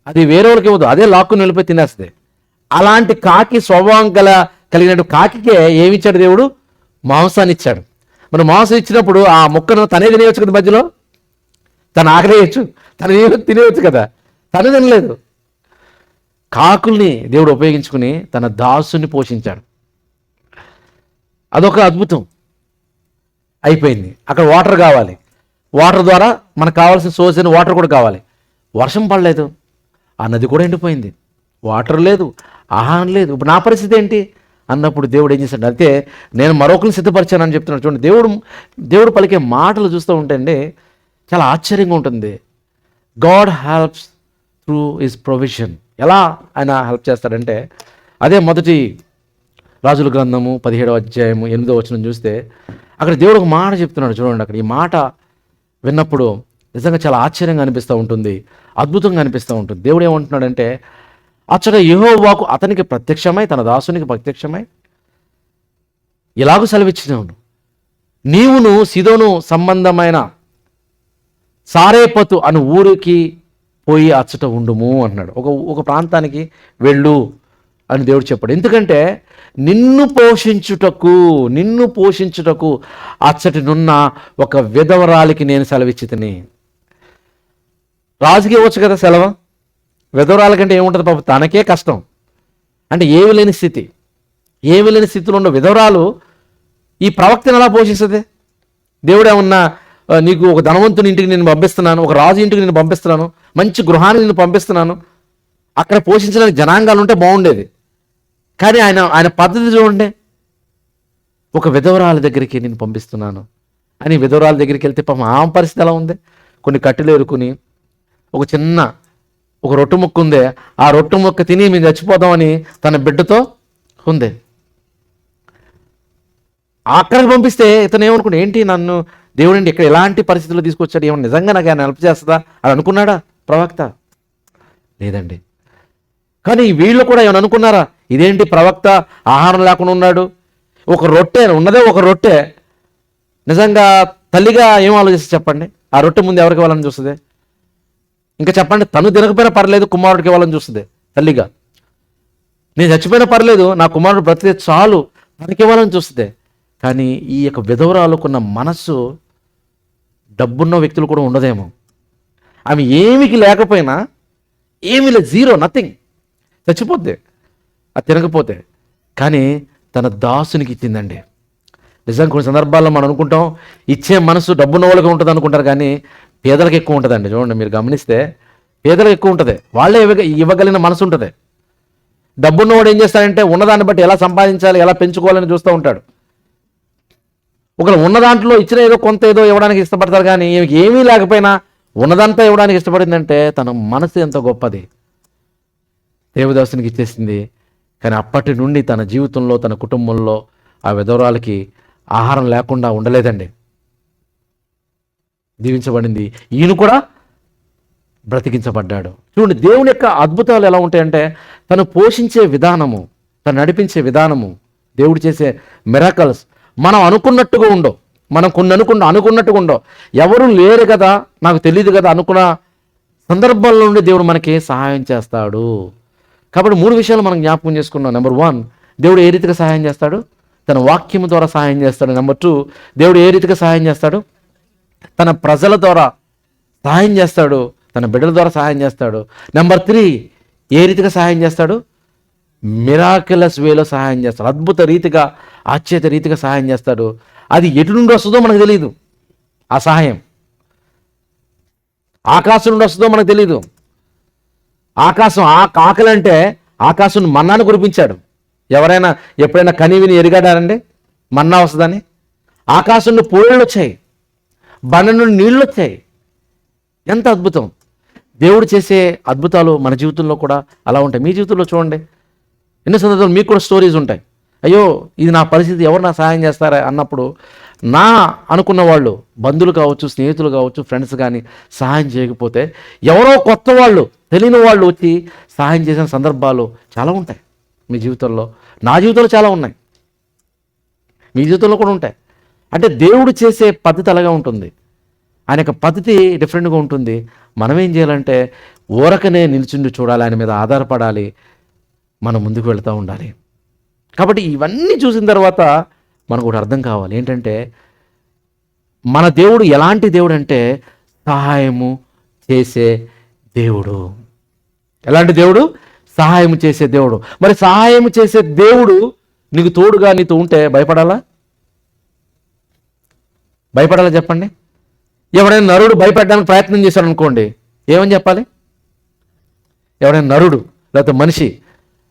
అది వేరే వాళ్ళకి ఇవ్వదు, అదే లాక్కుని వెళ్ళిపోయి తినేస్తుంది. అలాంటి కాకి స్వభావం కలిగినట్టు కాకికే ఏమిచ్చాడు దేవుడు? మాంసాన్ని ఇచ్చాడు. మరి మాంసం ఇచ్చినప్పుడు ఆ ముక్కను తనే తినేయచ్చు కదా, మధ్యలో తను ఆకలేయచ్చు, తను తినేయచ్చు కదా, తను తినలేదు. కాకుల్ని దేవుడు ఉపయోగించుకుని తన దాసుని పోషించాడు. అదొక అద్భుతం. అయిపోయింది. అక్కడ వాటర్ కావాలి, వాటర్ ద్వారా మనకు కావాల్సిన సోర్స్ అయిన వాటర్ కూడా కావాలి. వర్షం పడలేదు, ఆ నది కూడా ఎండిపోయింది, వాటర్ లేదు, ఆహారం లేదు. ఇప్పుడు నా పరిస్థితి ఏంటి అన్నప్పుడు దేవుడు ఏం చేశాడు? అయితే నేను మరొకరిని సిద్ధపరిచానని చెప్తున్నాడు. చూడండి, దేవుడు పలికే మాటలు చూస్తూ ఉంటే అండి చాలా ఆశ్చర్యంగా ఉంటుంది. God helps through his provision. ఎలా ఆయన హెల్ప్ చేస్తాడంటే, అదే మొదటి రాజుల గ్రంథము 17వ అధ్యాయము 8వ వచనం చూస్తే అక్కడ దేవుడు ఒక మాట చెప్తున్నాడు. చూడండి, అక్కడ ఈ మాట విన్నప్పుడు నిజంగా చాలా ఆశ్చర్యంగా అనిపిస్తూ ఉంటుంది, అద్భుతంగా అనిపిస్తూ ఉంటుంది. దేవుడు ఏమంటున్నాడంటే, అచ్చట యెహోవాకు అతనికి ప్రత్యక్షమై, తన దాసునికి ప్రత్యక్షమై ఇలాగూ సెలవిచ్చినాను, నీవును సీదోను సంబంధమైన సారేపతు అను ఊరికి పోయి అచ్చట ఉండుము అన్నాడు. ఒక ప్రాంతానికి వెళ్ళు అని దేవుడు చెప్పాడు. ఎందుకంటే నిన్ను పోషించుటకు అచ్చటినున్న ఒక విధవరాలికి నేను సెలవిచ్చితిని. రాజుకి ఇవ్వచ్చు కదా సెలవు, విధవరాలకంటే ఏముంటుంది పాపం, తనకే కష్టం. అంటే ఏమి లేని స్థితిలో ఉన్న విధవరాలు ఈ ప్రవక్తను ఎలా పోషిస్తుంది? దేవుడు ఏమన్నా నీకు ఒక ధనవంతుని ఇంటికి నేను పంపిస్తున్నాను, ఒక రాజు ఇంటికి నేను పంపిస్తున్నాను, మంచి గృహాన్ని నేను పంపిస్తున్నాను, అక్కడ పోషించడానికి జనాంగాలు ఉంటే బాగుండేది. కానీ ఆయన పద్ధతి చూడండి, ఒక విధవరాల దగ్గరికి నేను పంపిస్తున్నాను అని విధవరాల దగ్గరికి వెళ్తే పాపం ఆమె పరిస్థితి ఎలా ఉంది? కొన్ని కట్టెలు ఏరుకుని ఒక రొట్టె ముక్క ఉందే, ఆ రొట్టె ముక్క తిని మేము చచ్చిపోదామని తన బిడ్డతో ఉంది. అక్కడికి పంపిస్తే ఇతను ఏమనుకున్నా, ఏంటి నన్ను దేవుడండి ఇక్కడ ఎలాంటి పరిస్థితుల్లో తీసుకొచ్చాడు, ఏమన్నా నిజంగా నాకు ఆయన హెల్ప్ చేస్తుందా అని అనుకున్నాడా ప్రవక్త? లేదండి. కానీ వీళ్ళు కూడా ఏమైనా అనుకున్నారా, ఇదేంటి ప్రవక్త ఆహారం లేకుండా ఉన్నాడు, ఉన్నదే ఒక రొట్టె. నిజంగా తల్లిగా ఏం ఆలోచిస్తే చెప్పండి, ఆ రొట్టె ముందు ఎవరికి ఇవ్వాలని చూస్తుంది? ఇంకా చెప్పండి, తను తినకపోయినా పర్లేదు, కుమారుడికి ఇవ్వాలని చూస్తుంది తల్లిగా. నేను చచ్చిపోయినా పర్లేదు, నా కుమారుడు బ్రతికే చాలు తనకి ఇవ్వాలని చూస్తుంది. కానీ ఈ యొక్క విధవరాలుకున్న మనస్సు డబ్బున్న వ్యక్తులు కూడా ఉండదేమో. ఆమె ఏమికి లేకపోయినా, ఏమీ లేదు, జీరో, నథింగ్, చచ్చిపోద్ది అది తినకపోతే. కానీ తన దాసునికి ఇచ్చిందండి. నిజంగా కొన్ని సందర్భాల్లో మనం అనుకుంటాం ఇచ్చే మనసు డబ్బున్న వాళ్ళకి ఉంటుంది అనుకుంటారు, కానీ పేదలకు ఎక్కువ ఉంటుందండి. చూడండి, మీరు గమనిస్తే పేదలకు ఎక్కువ ఉంటుంది, వాళ్ళే ఇవ్వగలిగిన మనసు ఉంటుంది. డబ్బున్నవాడు ఏం చేస్తాడంటే ఉన్నదాన్ని బట్టి ఎలా సంపాదించాలి, ఎలా పెంచుకోవాలని చూస్తూ ఉంటాడు. ఒకరు ఉన్న దాంట్లో ఇచ్చిన ఏదో ఇవ్వడానికి ఇష్టపడతారు, కానీ ఏమీ లేకపోయినా ఉన్నదంతా ఇవ్వడానికి ఇష్టపడిందంటే తన మనసు ఎంత గొప్పది, దేవదాసునికి ఇచ్చేసింది. కానీ అప్పటి నుండి తన జీవితంలో, తన కుటుంబంలో ఆ విధవరాలకి ఆహారం లేకుండా ఉండలేదండి, దీవించబడింది. ఈయన కూడా బ్రతికించబడ్డాడు. చూడండి, దేవుని యొక్క అద్భుతాలు ఎలా ఉంటాయంటే తను పోషించే విధానము, తను నడిపించే విధానము, దేవుడు చేసే మిరాకల్స్ మనం అనుకున్నట్టుగా ఉండవు. మనం కొన్ని అనుకున్నట్టుగా ఉండవు. ఎవరు లేరు కదా, నాకు తెలియదు కదా అనుకున్న సందర్భాల నుండి దేవుడు మనకి సహాయం చేస్తాడు. కాబట్టి 3 విషయాలు మనం జ్ఞాపకం చేసుకున్నాం. నెంబర్ 1, దేవుడు ఏ రీతిగా సహాయం చేస్తాడు? తన వాక్యము ద్వారా సహాయం చేస్తాడు. నెంబర్ 2, దేవుడు ఏ రీతిగా సహాయం చేస్తాడు? తన ప్రజల ద్వారా సహాయం చేస్తాడు, తన బిడ్డల ద్వారా సహాయం చేస్తాడు. నెంబర్ 3, ఏ రీతిగా సహాయం చేస్తాడు? మిరాకిలస్ వేలో సహాయం చేస్తాడు, అద్భుత రీతిగా, ఆశ్చర్య రీతిగా సహాయం చేస్తాడు. అది ఎటు నుండి వస్తుందో మనకు తెలియదు. ఆ సహాయం ఆకాశం నుండి వస్తుందో మనకు తెలియదు. ఆకాశం ఆకలంటే ఆకాశం మన్నాను కురిపించాడు. ఎవరైనా ఎప్పుడైనా కనివిని ఎరిగాడారండి మన్నా వస్తుందని? ఆకాశం నుండి పూలు వచ్చాయి, బండ నుండి నీళ్ళు వచ్చాయి. ఎంత అద్భుతం! దేవుడు చేసే అద్భుతాలు మన జీవితంలో కూడా అలా ఉంటాయి. మీ జీవితంలో చూడండి, ఎన్నో సందర్భాలు మీకు కూడా స్టోరీస్ ఉంటాయి. అయ్యో ఇది నా పరిస్థితి, ఎవరు నా సహాయం చేస్తారా అన్నప్పుడు నా అనుకున్న వాళ్ళు, బంధువులు కావచ్చు, స్నేహితులు కావచ్చు, ఫ్రెండ్స్ కానీ సహాయం చేయకపోతే ఎవరో కొత్త వాళ్ళు, తెలియని వాళ్ళు వచ్చి సహాయం చేసిన సందర్భాలు చాలా ఉంటాయి మీ జీవితంలో. నా జీవితంలో చాలా ఉన్నాయి, మీ జీవితంలో కూడా ఉంటాయి. అంటే దేవుడు చేసే పద్ధతి అలాగా ఉంటుంది, ఆయన యొక్క పద్ధతి డిఫరెంట్గా ఉంటుంది. మనం ఏం చేయాలంటే ఊరకనే నిల్చుండి చూడాలి, ఆయన మీద ఆధారపడాలి, మనం ముందుకు వెళ్తూ ఉండాలి. కాబట్టి ఇవన్నీ చూసిన తర్వాత మనకు ఒకటి అర్థం కావాలి, ఏంటంటే మన దేవుడు ఎలాంటి దేవుడు అంటే సహాయము చేసే దేవుడు. ఎలాంటి దేవుడు? సహాయం చేసే దేవుడు. మరి సహాయం చేసే దేవుడు నీకు తోడుగా నీతో ఉంటే భయపడాలా చెప్పండి? ఎవడైనా నరుడు భయపడడానికి ప్రయత్నం చేశాడు అనుకోండి, ఏమని చెప్పాలి? ఎవడైనా నరుడు లేకపోతే మనిషి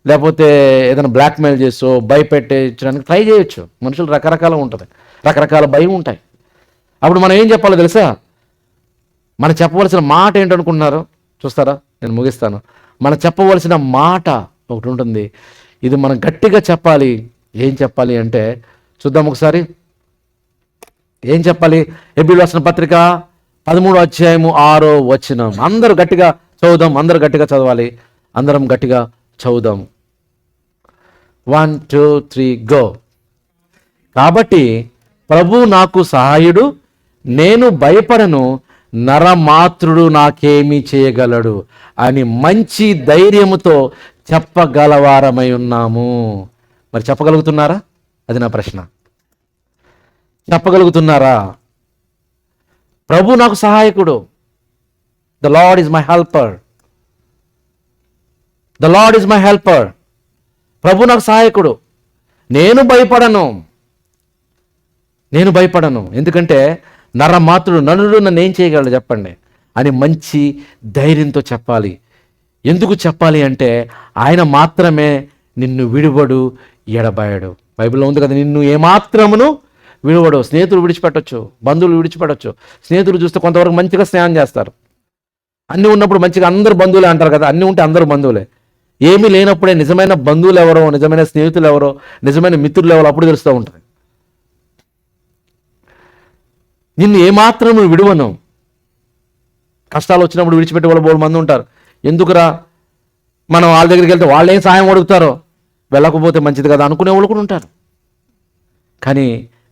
లేకపోతే ఏదైనా బ్లాక్మెయిల్ చేసో భయపెట్టేయడానికి ట్రై చేయొచ్చు. మనుషులు రకరకాల ఉంటుంది, రకరకాల భయం ఉంటాయి. అప్పుడు మనం ఏం చెప్పాలో తెలుసా? మనం చెప్పవలసిన మాట ఏంటనుకుంటున్నారు? చూస్తారా, నేను ముగిస్తాను. మనం చెప్పవలసిన మాట ఒకటి ఉంటుంది, ఇది మనం గట్టిగా చెప్పాలి. ఏం చెప్పాలి అంటే చూద్దాం ఒకసారి. ఏం చెప్పాలి? హెబ్రీయులకు రాసిన పత్రిక 13వ అధ్యాయము 6వ వచనం. అందరూ గట్టిగా చదువుదాం, అందరూ గట్టిగా చదవాలి, అందరం గట్టిగా చదువుదాం. 1 2 3 గో. కాబట్టి ప్రభు నాకు సహాయుడు, నేను భయపడను, నరమాత్రుడు నాకేమీ చేయగలడు అని మంచి ధైర్యముతో చెప్పగలవారమై ఉన్నాము. మరి చెప్పగలుగుతున్నారా? అది నా ప్రశ్న. చెప్పగలుగుతున్నారా? ప్రభు నాకు సహాయకుడు. The Lord is my helper. The Lord is my helper. ప్రభు నాకు సహాయకుడు. నేను భయపడను. ఎందుకంటే నరమాత్రుడు నన్ను ఏం చేయగలడు చెప్పండి అని మంచి ధైర్యంతో చెప్పాలి. ఎందుకు చెప్పాలి అంటే ఆయన మాత్రమే నిన్ను విడువడు, ఎడబాయడు. బైబిల్లో ఉంది కదా, నిన్ను ఏమాత్రమును విడువడు. స్నేహితులు విడిచిపెట్టచ్చు, బంధువులు విడిచిపెట్టచ్చు. స్నేహితులు చూస్తే కొంతవరకు మంచిగా స్నేహం చేస్తారు. అన్నీ ఉన్నప్పుడు మంచిగా అందరూ బంధువులే అంటారు కదా, అన్నీ ఉంటే అందరూ బంధువులే. ఏమీ లేనప్పుడే నిజమైన బంధువులు ఎవరో, నిజమైన స్నేహితులు ఎవరో, నిజమైన మిత్రులు ఎవరో అప్పుడు తెలుస్తూ ఉంటుంది. నిన్ను ఏమాత్రం విడువను. కష్టాలు వచ్చినప్పుడు విడిచిపెట్టే వాళ్ళు బోడు మంది ఉంటారు. ఎందుకురా మనం వాళ్ళ దగ్గరికి వెళ్తే వాళ్ళు ఏం సాయం అడుగుతారో, వెళ్ళకపోతే మంచిది కదా అనుకునే వాళ్ళు కూడా ఉంటారు. కానీ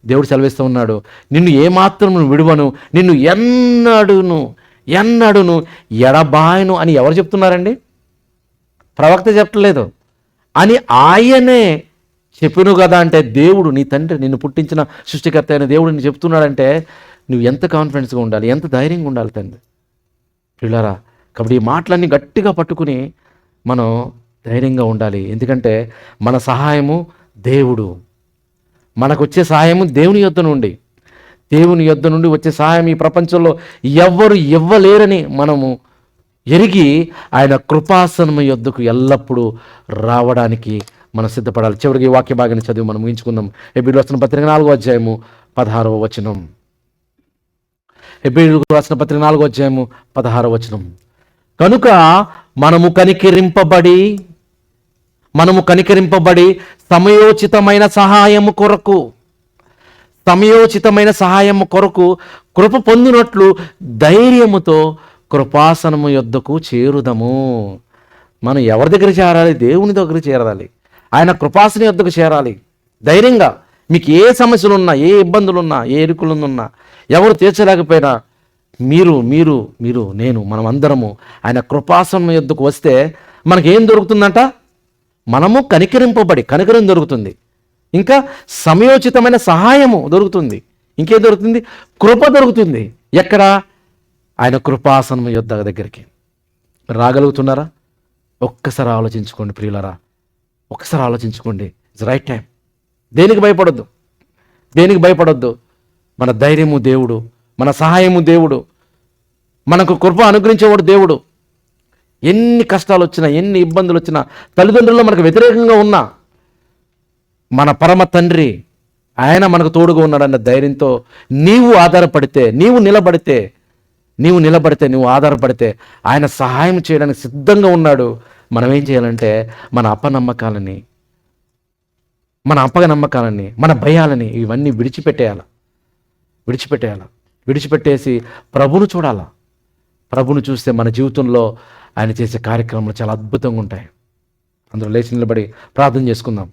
దేవుడు సెలవిస్తూ ఉన్నాడు, నిన్ను ఏమాత్రం విడువను, నిన్ను ఎన్నడును ఎడబాయను అని ఎవరు చెప్తున్నారండి? ప్రవక్త చెప్పలేదు అని ఆయనే చెప్పును కదా. అంటే దేవుడు, నీ తండ్రి, నిన్ను పుట్టించిన సృష్టికర్త అయిన దేవుడు నిన్ను చెప్తున్నాడంటే నువ్వు ఎంత కాన్ఫిడెన్స్గా ఉండాలి, ఎంత ధైర్యంగా ఉండాలి తండ్రి. పిల్లరా, కాబట్టి ఈ మాటలన్నీ గట్టిగా పట్టుకుని మనం ధైర్యంగా ఉండాలి. ఎందుకంటే మన సహాయము దేవుడు, మనకు వచ్చే సహాయము దేవుని యొద్ద నుండి వచ్చే సహాయం ఈ ప్రపంచంలో ఎవ్వరు ఇవ్వలేరని మనము ఎరిగి ఆయన కృపాసనము యొద్దకు ఎల్లప్పుడూ రావడానికి మనం సిద్ధపడాలి. చివరికి ఈ వాక్య భాగాన్ని చదివి మనం ముగించుకుందాం. హెబ్రీయులకు రాసిన పత్రిక 4వ అధ్యాయము 16వ వచనం. హెబ్రీయులకు రాసిన పత్రిక 4వ అధ్యాయము 16వ వచనం. కనుక మనము కనికరింపబడి సమయోచితమైన సహాయము కొరకు కృప పొందినట్లు ధైర్యముతో కృపాసనము యొద్దకు చేరుదము. మనం ఎవరి దగ్గర చేరాలి? దేవుని దగ్గర చేరాలి. ఆయన కృపాసన యొద్దకు చేరాలి ధైర్యంగా. మీకు ఏ సమస్యలున్నా, ఏ ఇబ్బందులున్నా, ఏ ఇరుకులున్నా, ఎవరు తీర్చలేకపోయినా మీరు నేను మనం అందరము ఆయన కృపాసనం యొద్దకు వస్తే మనకేం దొరుకుతుందంట? మనము కనికరం దొరుకుతుంది. ఇంకా సమయోచితమైన సహాయము దొరుకుతుంది. ఇంకేం దొరుకుతుంది? కృప దొరుకుతుంది. ఎక్కడ? ఆయన కృపాసనం యొద్ద దగ్గరికి రాగలుగుతున్నారా? ఒక్కసారి ఆలోచించుకోండి ప్రియులరా, ఒక్కసారి ఆలోచించుకోండి. It's right time. దేనికి భయపడొద్దు. మన ధైర్యము దేవుడు, మన సహాయము దేవుడు, మనకు కృప అనుగ్రహించేవాడు దేవుడు. ఎన్ని కష్టాలు వచ్చినా, ఎన్ని ఇబ్బందులు వచ్చినా, తల్లిదండ్రుల్లో మనకు వ్యతిరేకంగా ఉన్నా మన పరమ తండ్రి ఆయన మనకు తోడుగా ఉన్నాడన్న ధైర్యంతో నీవు నిలబడితే నువ్వు ఆధారపడితే ఆయన సహాయం చేయడానికి సిద్ధంగా ఉన్నాడు. మనం ఏం చేయాలంటే మన అపనమ్మకాలని, మన భయాలని ఇవన్నీ విడిచిపెట్టేసి ప్రభును చూడాలా. ప్రభును చూస్తే మన జీవితంలో ఆయన చేసే కార్యక్రమాలు చాలా అద్భుతంగా ఉంటాయి. అందరూ లేచి నిలబడి ప్రార్థన చేసుకుందాం.